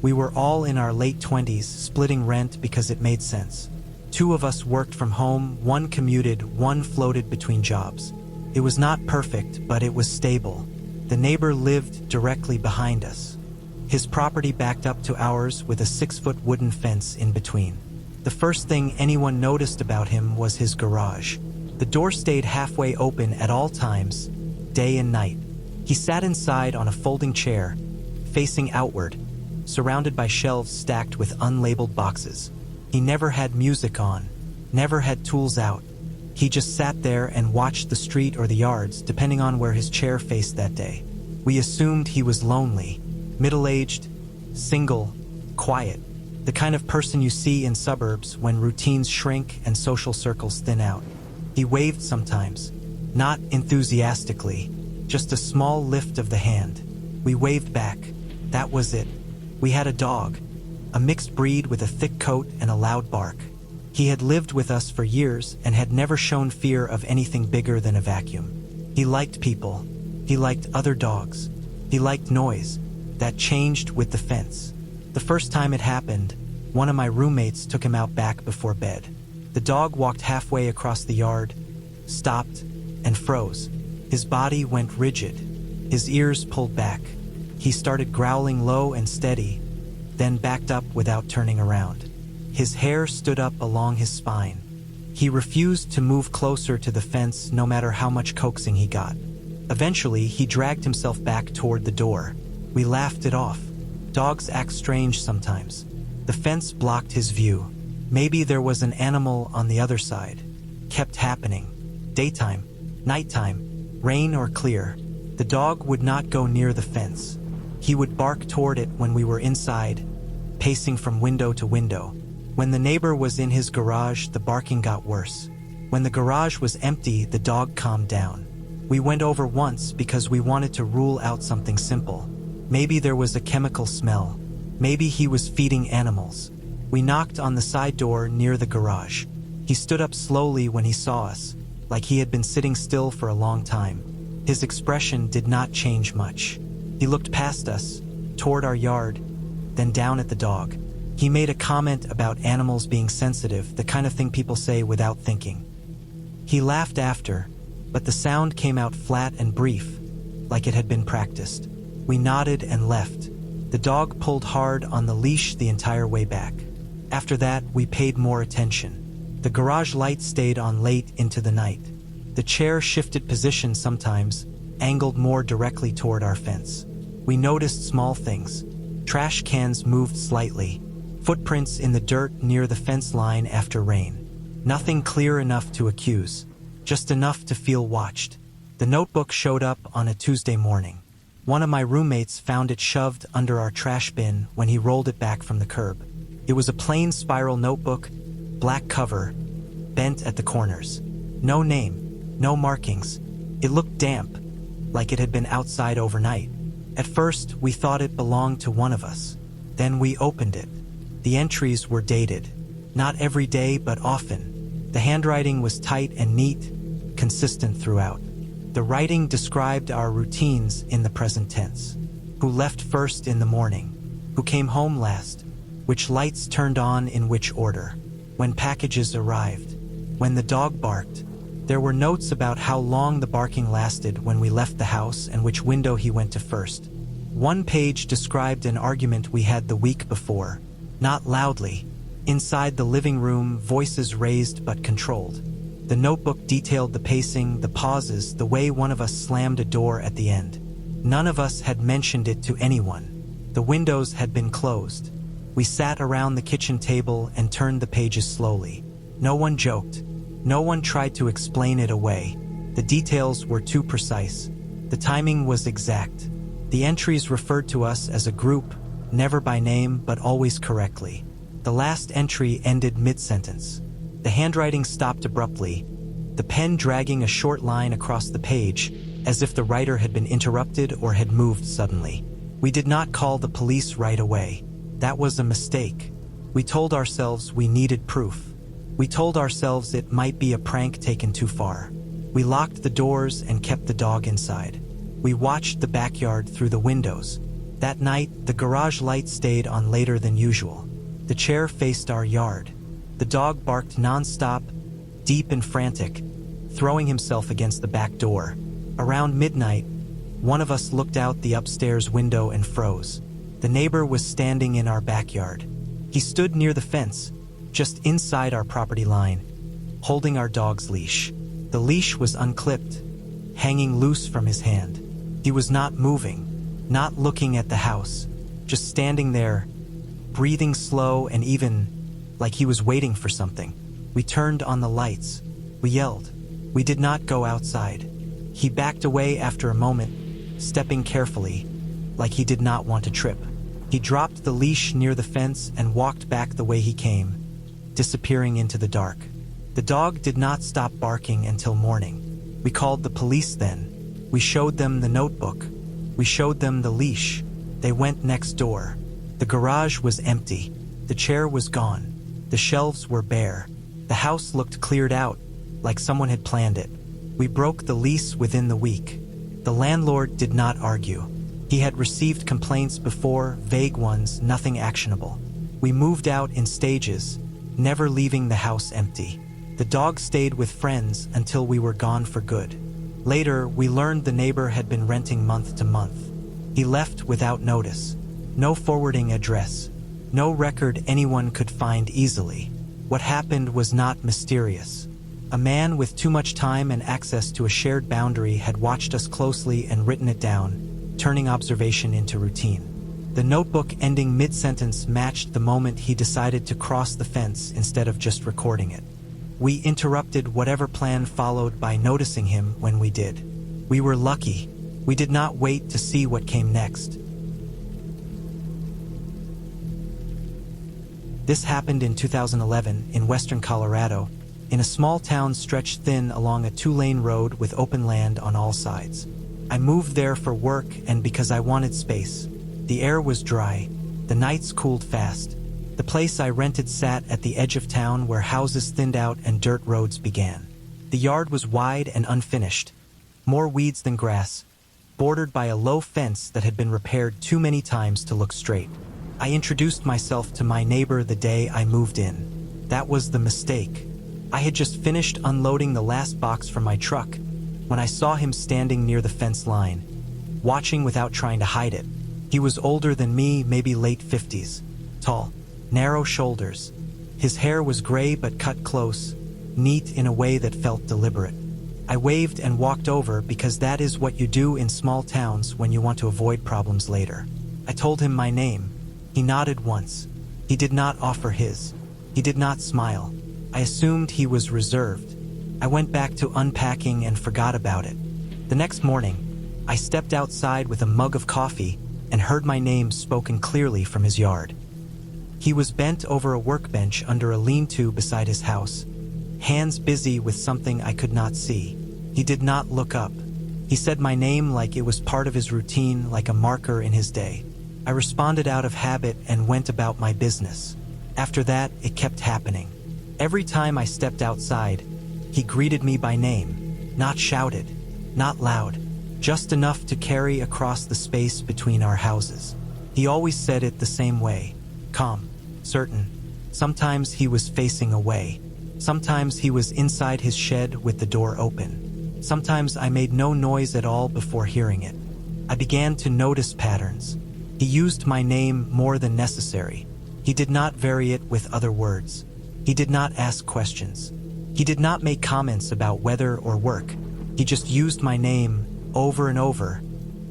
S1: We were all in our late 20s, splitting rent because it made sense. 2 of us worked from home, 1 commuted, 1 floated between jobs. It was not perfect, but it was stable. The neighbor lived directly behind us. His property backed up to ours with a 6-foot wooden fence in between. The first thing anyone noticed about him was his garage. The door stayed halfway open at all times, day and night. He sat inside on a folding chair, facing outward, surrounded by shelves stacked with unlabeled boxes. He never had music on, never had tools out. He just sat there and watched the street or the yards, depending on where his chair faced that day. We assumed he was lonely, middle-aged, single, quiet. The kind of person you see in suburbs when routines shrink and social circles thin out. He waved sometimes, not enthusiastically, just a small lift of the hand. We waved back. That was it. We had a dog, a mixed breed with a thick coat and a loud bark. He had lived with us for years and had never shown fear of anything bigger than a vacuum. He liked people. He liked other dogs. He liked noise. That changed with the fence. The first time it happened, one of my roommates took him out back before bed. The dog walked halfway across the yard, stopped, and froze. His body went rigid. His ears pulled back. He started growling low and steady, then backed up without turning around. His hair stood up along his spine. He refused to move closer to the fence no matter how much coaxing he got. Eventually, he dragged himself back toward the door. We laughed it off. Dogs act strange sometimes. The fence blocked his view. Maybe there was an animal on the other side. Kept happening. Daytime, nighttime, rain or clear. The dog would not go near the fence. He would bark toward it when we were inside, pacing from window to window. When the neighbor was in his garage, the barking got worse. When the garage was empty, the dog calmed down. We went over once because we wanted to rule out something simple. Maybe there was a chemical smell. Maybe he was feeding animals. We knocked on the side door near the garage. He stood up slowly when he saw us, like he had been sitting still for a long time. His expression did not change much. He looked past us, toward our yard, then down at the dog. He made a comment about animals being sensitive, the kind of thing people say without thinking. He laughed after, but the sound came out flat and brief, like it had been practiced. We nodded and left. The dog pulled hard on the leash the entire way back. After that, we paid more attention. The garage light stayed on late into the night. The chair shifted position sometimes, angled more directly toward our fence. We noticed small things. Trash cans moved slightly. Footprints in the dirt near the fence line after rain. Nothing clear enough to accuse, just enough to feel watched. The notebook showed up on a Tuesday morning. One of my roommates found it shoved under our trash bin when he rolled it back from the curb. It was a plain spiral notebook, black cover, bent at the corners. No name, no markings. It looked damp, like it had been outside overnight. At first, we thought it belonged to one of us. Then we opened it. The entries were dated. Not every day, but often. The handwriting was tight and neat, consistent throughout. The writing described our routines in the present tense. Who left first in the morning? Who came home last? Which lights turned on in which order? When packages arrived? When the dog barked? There were notes about how long the barking lasted when we left the house and which window he went to first. One page described an argument we had the week before. Not loudly. Inside the living room, voices raised but controlled. The notebook detailed the pacing, the pauses, the way one of us slammed a door at the end. None of us had mentioned it to anyone. The windows had been closed. We sat around the kitchen table and turned the pages slowly. No one joked. No one tried to explain it away. The details were too precise. The timing was exact. The entries referred to us as a group, never by name but always correctly. The last entry ended mid-sentence. The handwriting stopped abruptly, the pen dragging a short line across the page, as if the writer had been interrupted or had moved suddenly. We did not call the police right away. That was a mistake. We told ourselves we needed proof. We told ourselves it might be a prank taken too far. We locked the doors and kept the dog inside. We watched the backyard through the windows. That night, the garage light stayed on later than usual. The chair faced our yard. The dog barked nonstop, deep and frantic, throwing himself against the back door. Around midnight, one of us looked out the upstairs window and froze. The neighbor was standing in our backyard. He stood near the fence, just inside our property line, holding our dog's leash. The leash was unclipped, hanging loose from his hand. He was not moving, not looking at the house, just standing there, breathing slow and even like he was waiting for something. We turned on the lights. We yelled. We did not go outside. He backed away after a moment, stepping carefully, like he did not want to trip. He He dropped the leash near the fence and walked back the way he came, disappearing into the dark. The dog did not stop barking until morning. We called the police then. We showed them the notebook. We showed them the leash. They went next door. The garage was empty. The chair was gone. The shelves were bare. The house looked cleared out, like someone had planned it. We broke the lease within the week. The landlord did not argue. He had received complaints before, vague ones, nothing actionable. We moved out in stages, never leaving the house empty. The dog stayed with friends until we were gone for good. Later, we learned the neighbor had been renting month to month. He left without notice. No forwarding address. No record anyone could find easily. What happened was not mysterious. A man with too much time and access to a shared boundary had watched us closely and written it down, turning observation into routine. The notebook ending mid-sentence matched the moment he decided to cross the fence instead of just recording it. We interrupted whatever plan followed by noticing him when we did. We were lucky. We did not wait to see what came next. This happened in 2011 in western Colorado, in a small town stretched thin along a two-lane road with open land on all sides. I moved there for work and because I wanted space. The air was dry. The nights cooled fast. The place I rented sat at the edge of town where houses thinned out and dirt roads began. The yard was wide and unfinished, more weeds than grass, bordered by a low fence that had been repaired too many times to look straight. I introduced myself to my neighbor the day I moved in. That was the mistake. I had just finished unloading the last box from my truck when I saw him standing near the fence line, watching without trying to hide it. He was older than me, maybe late 50s, tall, narrow shoulders. His hair was gray but cut close, neat in a way that felt deliberate. I waved and walked over because that is what you do in small towns when you want to avoid problems later. I told him my name. He nodded once. He did not offer his. He did not smile. I assumed he was reserved. I went back to unpacking and forgot about it. The next morning, I stepped outside with a mug of coffee and heard my name spoken clearly from his yard. He was bent over a workbench under a lean-to beside his house, hands busy with something I could not see. He did not look up. He said my name like it was part of his routine, like a marker in his day. I responded out of habit and went about my business. After that, it kept happening. Every time I stepped outside, he greeted me by name, not shouted, not loud, just enough to carry across the space between our houses. He always said it the same way, calm, certain. Sometimes he was facing away. Sometimes he was inside his shed with the door open. Sometimes I made no noise at all before hearing it. I began to notice patterns. He used my name more than necessary. He did not vary it with other words. He did not ask questions. He did not make comments about weather or work. He just used my name over and over,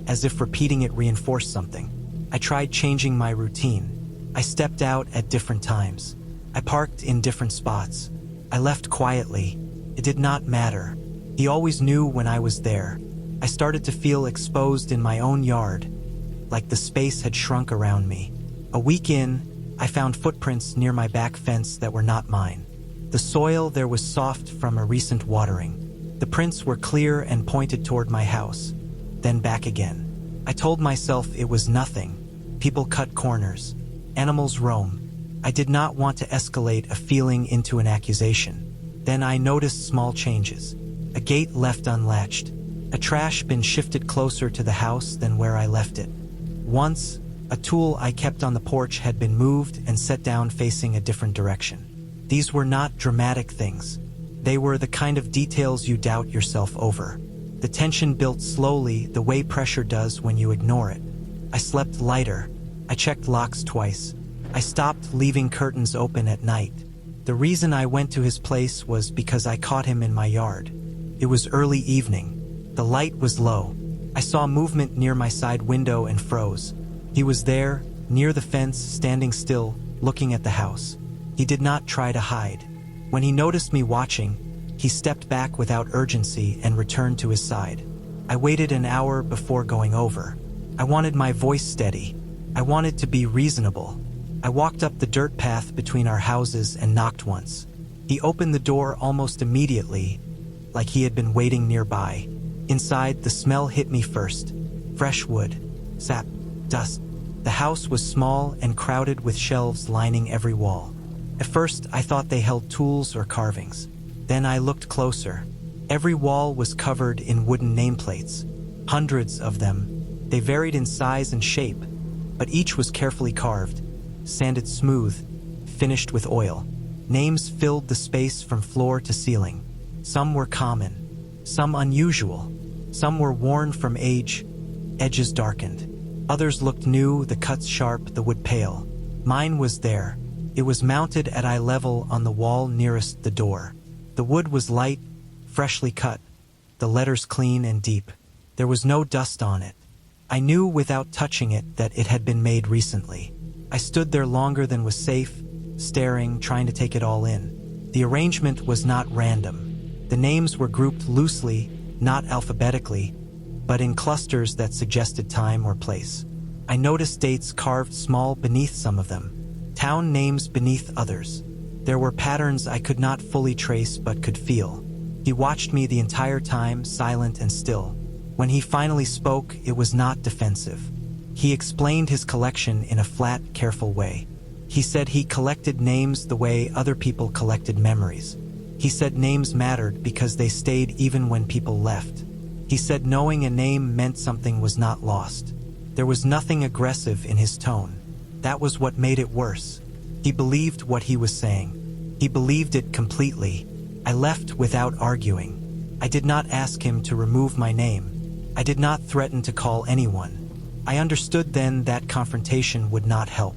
S1: as if repeating it reinforced something. I tried changing my routine. I stepped out at different times. I parked in different spots. I left quietly. It did not matter. He always knew when I was there. I started to feel exposed in my own yard, like the space had shrunk around me. A week in, I found footprints near my back fence that were not mine. The soil there was soft from a recent watering. The prints were clear and pointed toward my house, then back again. I told myself it was nothing. People cut corners. Animals roam. I did not want to escalate a feeling into an accusation. Then I noticed small changes. A gate left unlatched. A trash bin shifted closer to the house than where I left it. Once, a tool I kept on the porch had been moved and set down facing a different direction. These were not dramatic things. They were the kind of details you doubt yourself over. The tension built slowly, the way pressure does when you ignore it. I slept lighter. I checked locks twice. I stopped leaving curtains open at night. The reason I went to his place was because I caught him in my yard. It was early evening. The light was low. I saw movement near my side window and froze. He was there, near the fence, standing still, looking at the house. He did not try to hide. When he noticed me watching, he stepped back without urgency and returned to his side. I waited an hour before going over. I wanted my voice steady. I wanted to be reasonable. I walked up the dirt path between our houses and knocked once. He opened the door almost immediately, like he had been waiting nearby. Inside, the smell hit me first. Fresh wood, sap, dust. The house was small and crowded with shelves lining every wall. At first, I thought they held tools or carvings. Then I looked closer. Every wall was covered in wooden nameplates. Hundreds of them. They varied in size and shape, but each was carefully carved, sanded smooth, finished with oil. Names filled the space from floor to ceiling. Some were common, some unusual. Some were worn from age, edges darkened. Others looked new, the cuts sharp, the wood pale. Mine was there. It was mounted at eye level on the wall nearest the door. The wood was light, freshly cut, the letters clean and deep. There was no dust on it. I knew without touching it that it had been made recently. I stood there longer than was safe, staring, trying to take it all in. The arrangement was not random. The names were grouped loosely, not alphabetically, but in clusters that suggested time or place. I noticed dates carved small beneath some of them, town names beneath others. There were patterns I could not fully trace but could feel. He watched me the entire time, silent and still. When he finally spoke, it was not defensive. He explained his collection in a flat, careful way. He said he collected names the way other people collected memories. He said names mattered because they stayed even when people left. He said knowing a name meant something was not lost. There was nothing aggressive in his tone. That was what made it worse. He believed what he was saying. He believed it completely. I left without arguing. I did not ask him to remove my name. I did not threaten to call anyone. I understood then that confrontation would not help.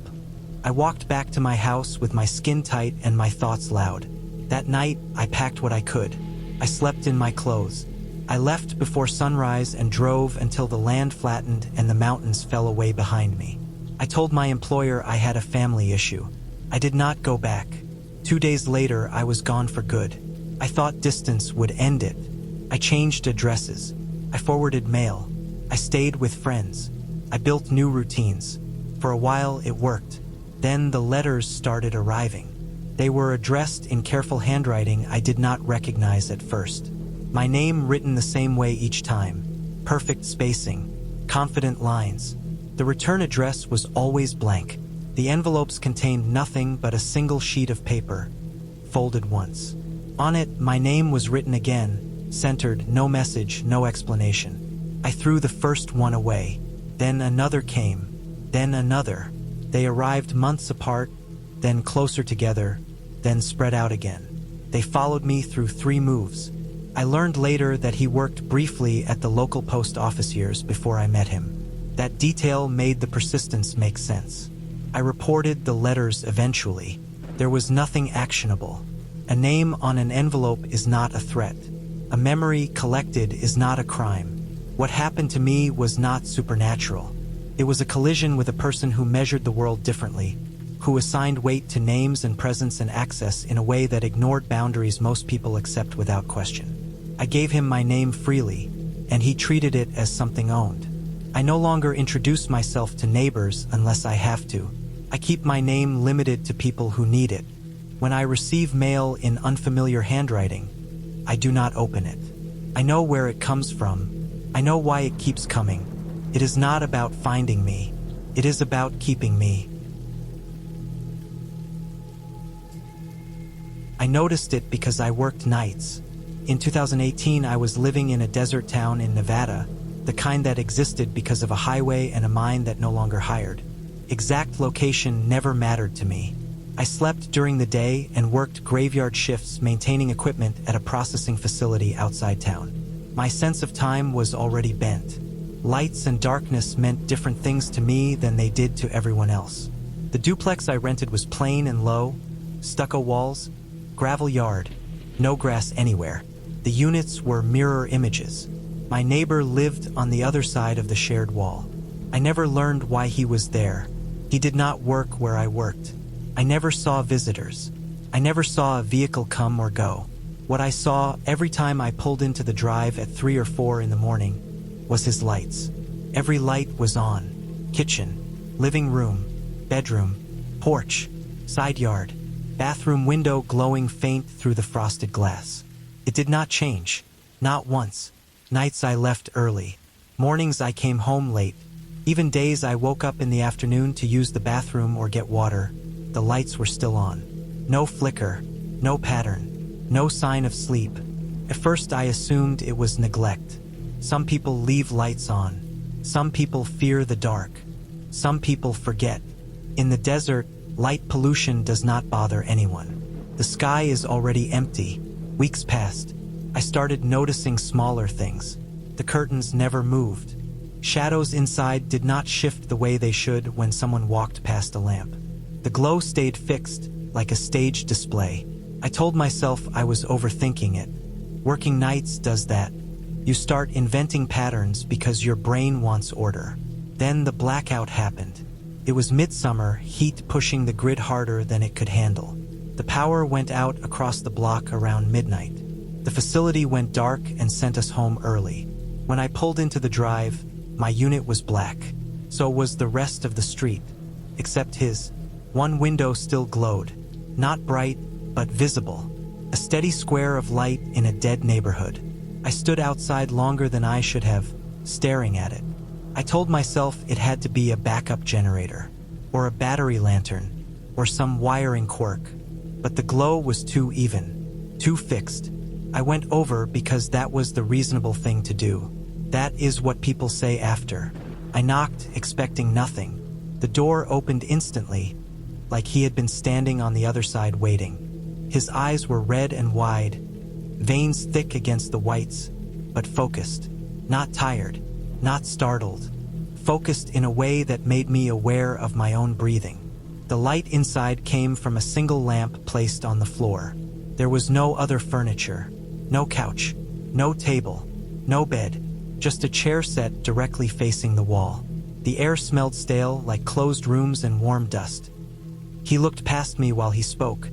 S1: I walked back to my house with my skin tight and my thoughts loud. That night, I packed what I could. I slept in my clothes. I left before sunrise and drove until the land flattened and the mountains fell away behind me. I told my employer I had a family issue. I did not go back. 2 days later, I was gone for good. I thought distance would end it. I changed addresses. I forwarded mail. I stayed with friends. I built new routines. For a while, it worked. Then the letters started arriving. They were addressed in careful handwriting I did not recognize at first. My name written the same way each time. Perfect spacing. Confident lines. The return address was always blank. The envelopes contained nothing but a single sheet of paper, folded once. On it, my name was written again, centered, no message, no explanation. I threw the first one away. Then another came. Then another. They arrived months apart, then closer together, then spread out again. They followed me through 3 moves. I learned later that he worked briefly at the local post office years before I met him. That detail made the persistence make sense. I reported the letters eventually. There was nothing actionable. A name on an envelope is not a threat. A memory collected is not a crime. What happened to me was not supernatural. It was a collision with a person who measured the world differently, who assigned weight to names and presence and access in a way that ignored boundaries most people accept without question. I gave him my name freely, and he treated it as something owned. I no longer introduce myself to neighbors unless I have to. I keep my name limited to people who need it. When I receive mail in unfamiliar handwriting, I do not open it. I know where it comes from. I know why it keeps coming. It is not about finding me. It is about keeping me. I noticed it because I worked nights. In 2018, I was living in a desert town in Nevada, the kind that existed because of a highway and a mine that no longer hired. Exact location never mattered to me. I slept during the day and worked graveyard shifts maintaining equipment at a processing facility outside town. My sense of time was already bent. Lights and darkness meant different things to me than they did to everyone else. The duplex I rented was plain and low, stucco walls, gravel yard, no grass anywhere. The units were mirror images. My neighbor lived on the other side of the shared wall. I never learned why he was there. He did not work where I worked. I never saw visitors. I never saw a vehicle come or go. What I saw every time I pulled into the drive at 3 or 4 in the morning was his lights. Every light was on. Kitchen, Living room, bedroom, porch, side yard, bathroom window glowing faint through the frosted glass. It did not change. Not once. Nights I left early. Mornings I came home late. Even days I woke up in the afternoon to use the bathroom or get water. The lights were still on. No flicker, no pattern, no sign of sleep. At first I assumed it was neglect. Some people leave lights on. Some people fear the dark. Some people forget. In the desert, light pollution does not bother anyone. The sky is already empty. Weeks passed. I started noticing smaller things. The curtains never moved. Shadows inside did not shift the way they should when someone walked past a lamp. The glow stayed fixed, like a stage display. I told myself I was overthinking it. Working nights does that. You start inventing patterns because your brain wants order. Then the blackout happened. It was midsummer, heat pushing the grid harder than it could handle. The power went out across the block around midnight. The facility went dark and sent us home early. When I pulled into the drive, my unit was black. So was the rest of the street. Except his. One window still glowed. Not bright, but visible. A steady square of light in a dead neighborhood. I stood outside longer than I should have, staring at it. I told myself it had to be a backup generator, or a battery lantern, or some wiring quirk. But the glow was too even, too fixed. I went over because that was the reasonable thing to do. That is what people say after. I knocked, expecting nothing. The door opened instantly, like he had been standing on the other side waiting. His eyes were red and wide, veins thick against the whites, but focused. Not tired, not startled. Focused in a way that made me aware of my own breathing. The light inside came from a single lamp placed on the floor. There was no other furniture. No couch, no table, no bed, just a chair set directly facing the wall. The air smelled stale, like closed rooms and warm dust. He looked past me while he spoke,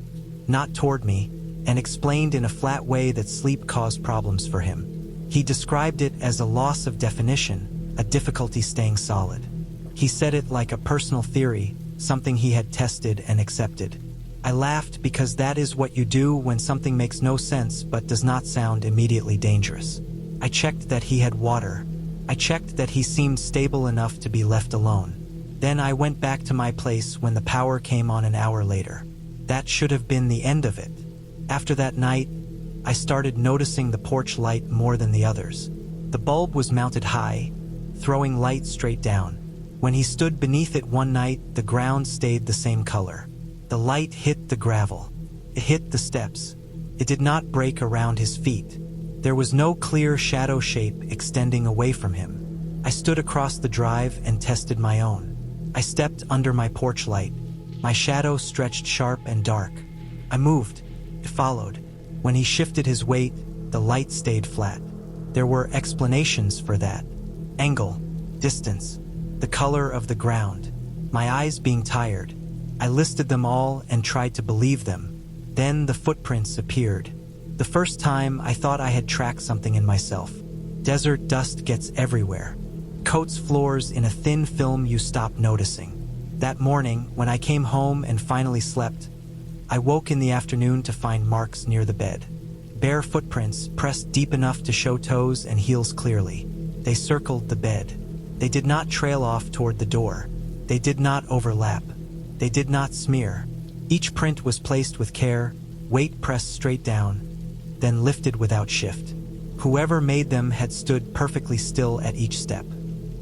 S1: not toward me, and explained in a flat way that sleep caused problems for him. He described it as a loss of definition, a difficulty staying solid. He said it like a personal theory, something he had tested and accepted. I laughed because that is what you do when something makes no sense but does not sound immediately dangerous. I checked that he had water. I checked that he seemed stable enough to be left alone. Then I went back to my place when the power came on an hour later. That should have been the end of it. After that night, I started noticing the porch light more than the others. The bulb was mounted high, throwing light straight down. When he stood beneath it one night, the ground stayed the same color. The light hit the gravel. It hit the steps. It did not break around his feet. There was no clear shadow shape extending away from him. I stood across the drive and tested my own. I stepped under my porch light. My shadow stretched sharp and dark. I moved. It followed. When he shifted his weight, the light stayed flat. There were explanations for that. Angle, distance, the color of the ground. My eyes being tired, I listed them all and tried to believe them. Then the footprints appeared. The first time I thought I had tracked something in myself. Desert dust gets everywhere. Coats floors in a thin film you stop noticing. That morning, when I came home and finally slept, I woke in the afternoon to find marks near the bed. Bare footprints pressed deep enough to show toes and heels clearly. They circled the bed. They did not trail off toward the door. They did not overlap. They did not smear. Each print was placed with care, weight pressed straight down, then lifted without shift. Whoever made them had stood perfectly still at each step.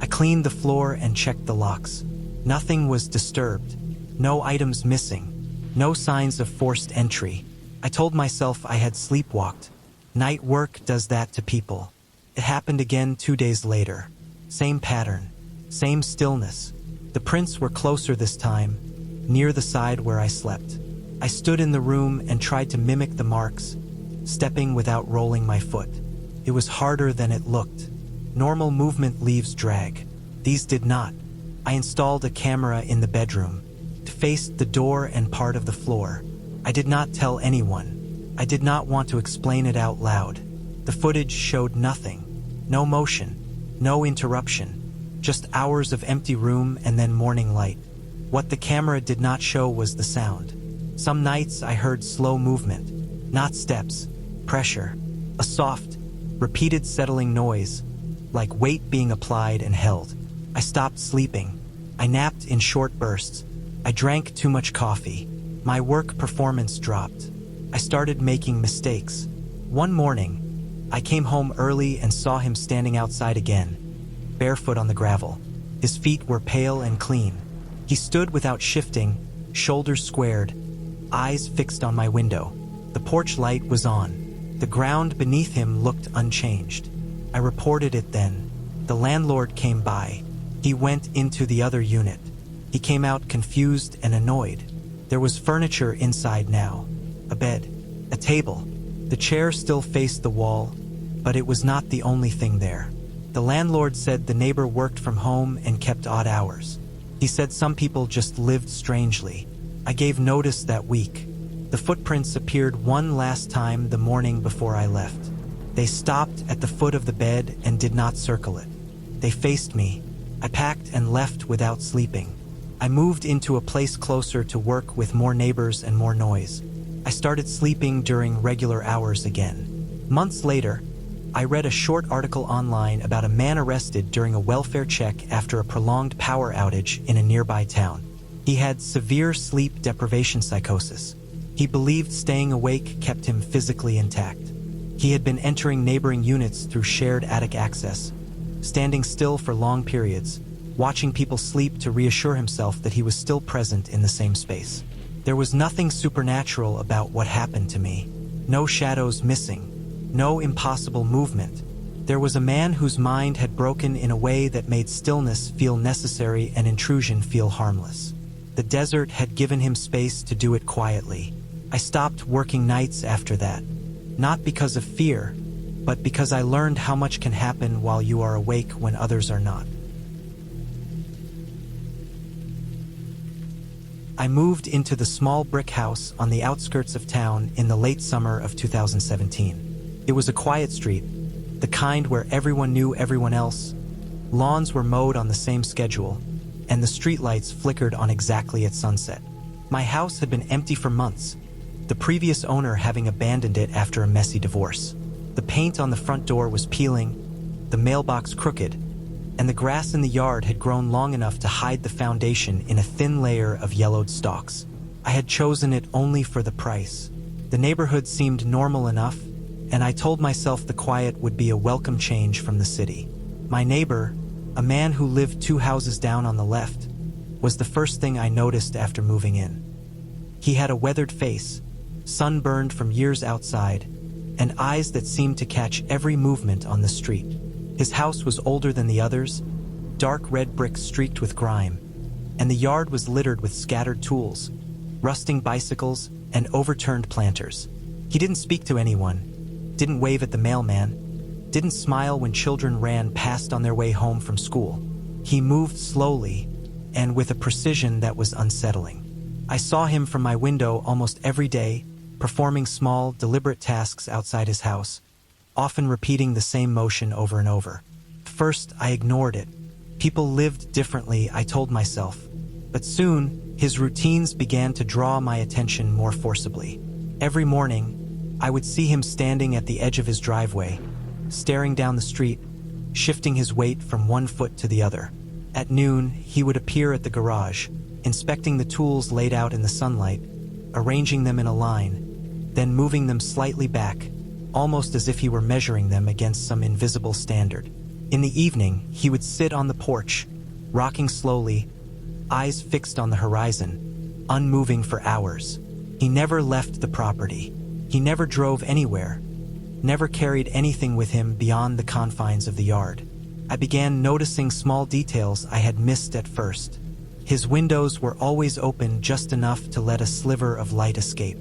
S1: I cleaned the floor and checked the locks. Nothing was disturbed. No items missing. No signs of forced entry. I told myself I had sleepwalked. Night work does that to people. It happened again 2 days later. Same pattern. Same stillness. The prints were closer this time, near the side where I slept. I stood in the room and tried to mimic the marks, stepping without rolling my foot. It was harder than it looked. Normal movement leaves drag. These did not. I installed a camera in the bedroom. It faced the door and part of the floor. I did not tell anyone. I did not want to explain it out loud. The footage showed nothing. No motion. No interruption. Just hours of empty room and then morning light. What the camera did not show was the sound. Some nights I heard slow movement, not steps, pressure, a soft, repeated settling noise, like weight being applied and held. I stopped sleeping. I napped in short bursts. I drank too much coffee. My work performance dropped. I started making mistakes. One morning, I came home early and saw him standing outside again, barefoot on the gravel. His feet were pale and clean. He stood without shifting, shoulders squared, eyes fixed on my window. The porch light was on. The ground beneath him looked unchanged. I reported it then. The landlord came by. He went into the other unit. He came out confused and annoyed. There was furniture inside now. A bed, a table. The chair still faced the wall, but it was not the only thing there. The landlord said the neighbor worked from home and kept odd hours. He said some people just lived strangely. I gave notice that week. The footprints appeared one last time the morning before I left. They stopped at the foot of the bed and did not circle it. They faced me. I packed and left without sleeping. I moved into a place closer to work with more neighbors and more noise. I started sleeping during regular hours again. Months later, I read a short article online about a man arrested during a welfare check after a prolonged power outage in a nearby town. He had severe sleep deprivation psychosis. He believed staying awake kept him physically intact. He had been entering neighboring units through shared attic access, standing still for long periods, watching people sleep to reassure himself that he was still present in the same space. There was nothing supernatural about what happened to me. No shadows missing. No impossible movement. There was a man whose mind had broken in a way that made stillness feel necessary and intrusion feel harmless. The desert had given him space to do it quietly. I stopped working nights after that. Not because of fear, but because I learned how much can happen while you are awake when others are not. I moved into the small brick house on the outskirts of town in the late summer of 2017. It was a quiet street, the kind where everyone knew everyone else. Lawns were mowed on the same schedule, and the streetlights flickered on exactly at sunset. My house had been empty for months, the previous owner having abandoned it after a messy divorce. The paint on the front door was peeling, the mailbox crooked, and the grass in the yard had grown long enough to hide the foundation in a thin layer of yellowed stalks. I had chosen it only for the price. The neighborhood seemed normal enough, and I told myself the quiet would be a welcome change from the city. My neighbor, a man who lived 2 houses down on the left, was the first thing I noticed after moving in. He had a weathered face, sunburned from years outside, and eyes that seemed to catch every movement on the street. His house was older than the others, dark red bricks streaked with grime, and the yard was littered with scattered tools, rusting bicycles, and overturned planters. He didn't speak to anyone, didn't wave at the mailman, didn't smile when children ran past on their way home from school. He moved slowly, and with a precision that was unsettling. I saw him from my window almost every day, performing small, deliberate tasks outside his house, often repeating the same motion over and over. First, I ignored it. People lived differently, I told myself. But soon, his routines began to draw my attention more forcibly. Every morning, I would see him standing at the edge of his driveway, staring down the street, shifting his weight from one foot to the other. At noon, he would appear at the garage, inspecting the tools laid out in the sunlight, arranging them in a line, then moving them slightly back, almost as if he were measuring them against some invisible standard. In the evening, he would sit on the porch, rocking slowly, eyes fixed on the horizon, unmoving for hours. He never left the property. He never drove anywhere, never carried anything with him beyond the confines of the yard. I began noticing small details I had missed at first. His windows were always open just enough to let a sliver of light escape.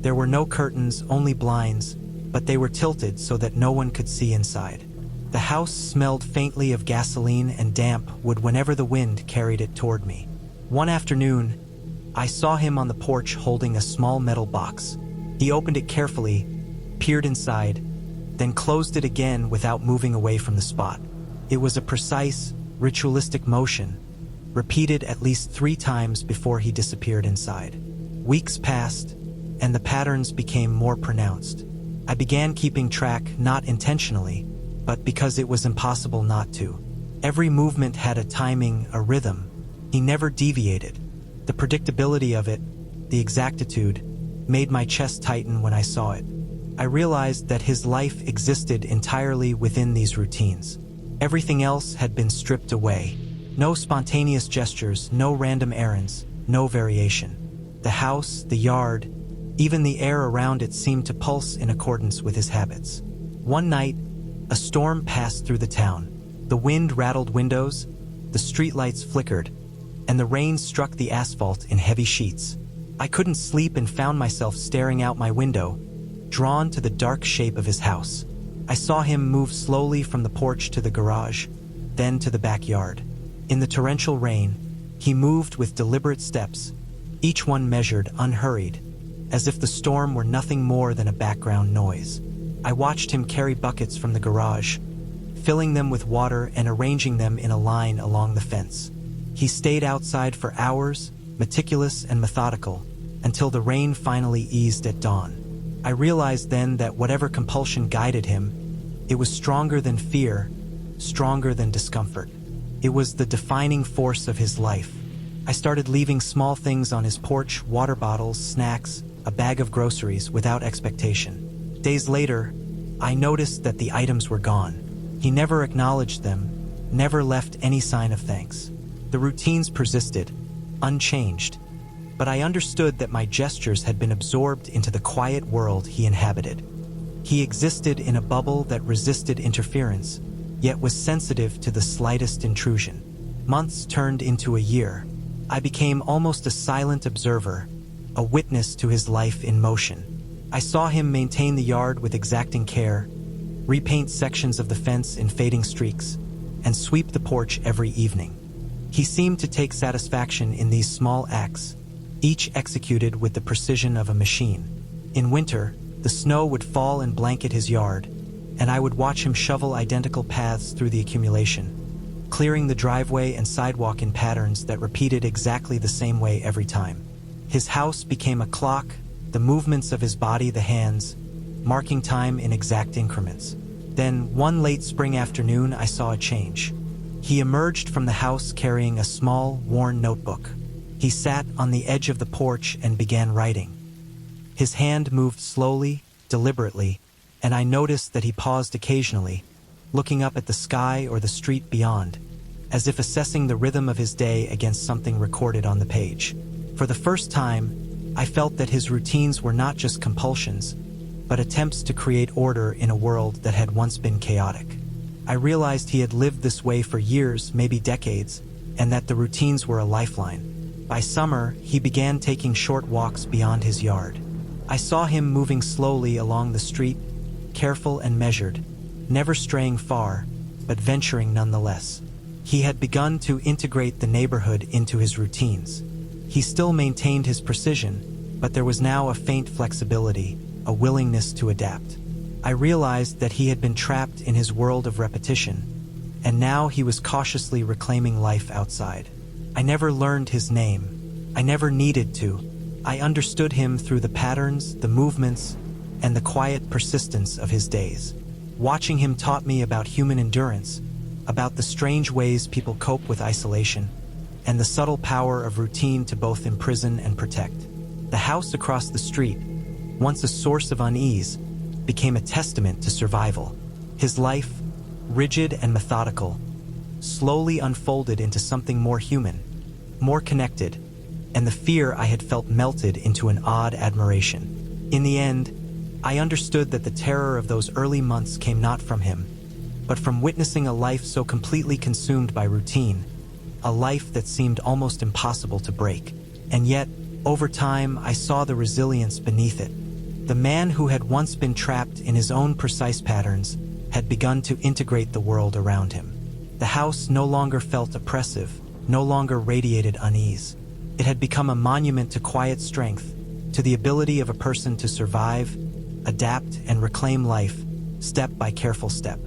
S1: There were no curtains, only blinds, but they were tilted so that no one could see inside. The house smelled faintly of gasoline and damp wood whenever the wind carried it toward me. One afternoon, I saw him on the porch holding a small metal box. He opened it carefully, peered inside, then closed it again without moving away from the spot. It was a precise, ritualistic motion, repeated at least 3 times before he disappeared inside. Weeks passed, and the patterns became more pronounced. I began keeping track not intentionally, but because it was impossible not to. Every movement had a timing, a rhythm. He never deviated. The predictability of it, the exactitude, made my chest tighten when I saw it. I realized that his life existed entirely within these routines. Everything else had been stripped away. No spontaneous gestures, no random errands, no variation. The house, the yard, even the air around it seemed to pulse in accordance with his habits. One night, a storm passed through the town. The wind rattled windows, the streetlights flickered, and the rain struck the asphalt in heavy sheets. I couldn't sleep and found myself staring out my window, drawn to the dark shape of his house. I saw him move slowly from the porch to the garage, then to the backyard. In the torrential rain, he moved with deliberate steps, each one measured, unhurried, as if the storm were nothing more than a background noise. I watched him carry buckets from the garage, filling them with water and arranging them in a line along the fence. He stayed outside for hours, meticulous and methodical, until the rain finally eased at dawn. I realized then that whatever compulsion guided him, it was stronger than fear, stronger than discomfort. It was the defining force of his life. I started leaving small things on his porch, water bottles, snacks, a bag of groceries, without expectation. Days later, I noticed that the items were gone. He never acknowledged them, never left any sign of thanks. The routines persisted, unchanged, but I understood that my gestures had been absorbed into the quiet world he inhabited. He existed in a bubble that resisted interference, yet was sensitive to the slightest intrusion. Months turned into a year. I became almost a silent observer, a witness to his life in motion. I saw him maintain the yard with exacting care, repaint sections of the fence in fading streaks, and sweep the porch every evening. He seemed to take satisfaction in these small acts, each executed with the precision of a machine. In winter, the snow would fall and blanket his yard, and I would watch him shovel identical paths through the accumulation, clearing the driveway and sidewalk in patterns that repeated exactly the same way every time. His house became a clock, the movements of his body the hands, marking time in exact increments. Then, one late spring afternoon, I saw a change. He emerged from the house carrying a small, worn notebook. He sat on the edge of the porch and began writing. His hand moved slowly, deliberately, and I noticed that he paused occasionally, looking up at the sky or the street beyond, as if assessing the rhythm of his day against something recorded on the page. For the first time, I felt that his routines were not just compulsions, but attempts to create order in a world that had once been chaotic. I realized he had lived this way for years, maybe decades, and that the routines were a lifeline. By summer, he began taking short walks beyond his yard. I saw him moving slowly along the street, careful and measured, never straying far, but venturing nonetheless. He had begun to integrate the neighborhood into his routines. He still maintained his precision, but there was now a faint flexibility, a willingness to adapt. I realized that he had been trapped in his world of repetition, and now he was cautiously reclaiming life outside. I never learned his name. I never needed to. I understood him through the patterns, the movements, and the quiet persistence of his days. Watching him taught me about human endurance, about the strange ways people cope with isolation, and the subtle power of routine to both imprison and protect. The house across the street, once a source of unease, became a testament to survival. His life, rigid and methodical, slowly unfolded into something more human, more connected, and the fear I had felt melted into an odd admiration. In the end, I understood that the terror of those early months came not from him, but from witnessing a life so completely consumed by routine, a life that seemed almost impossible to break. And yet, over time, I saw the resilience beneath it. The man who had once been trapped in his own precise patterns had begun to integrate the world around him. The house no longer felt oppressive, no longer radiated unease. It had become a monument to quiet strength, to the ability of a person to survive, adapt, and reclaim life, step by careful step.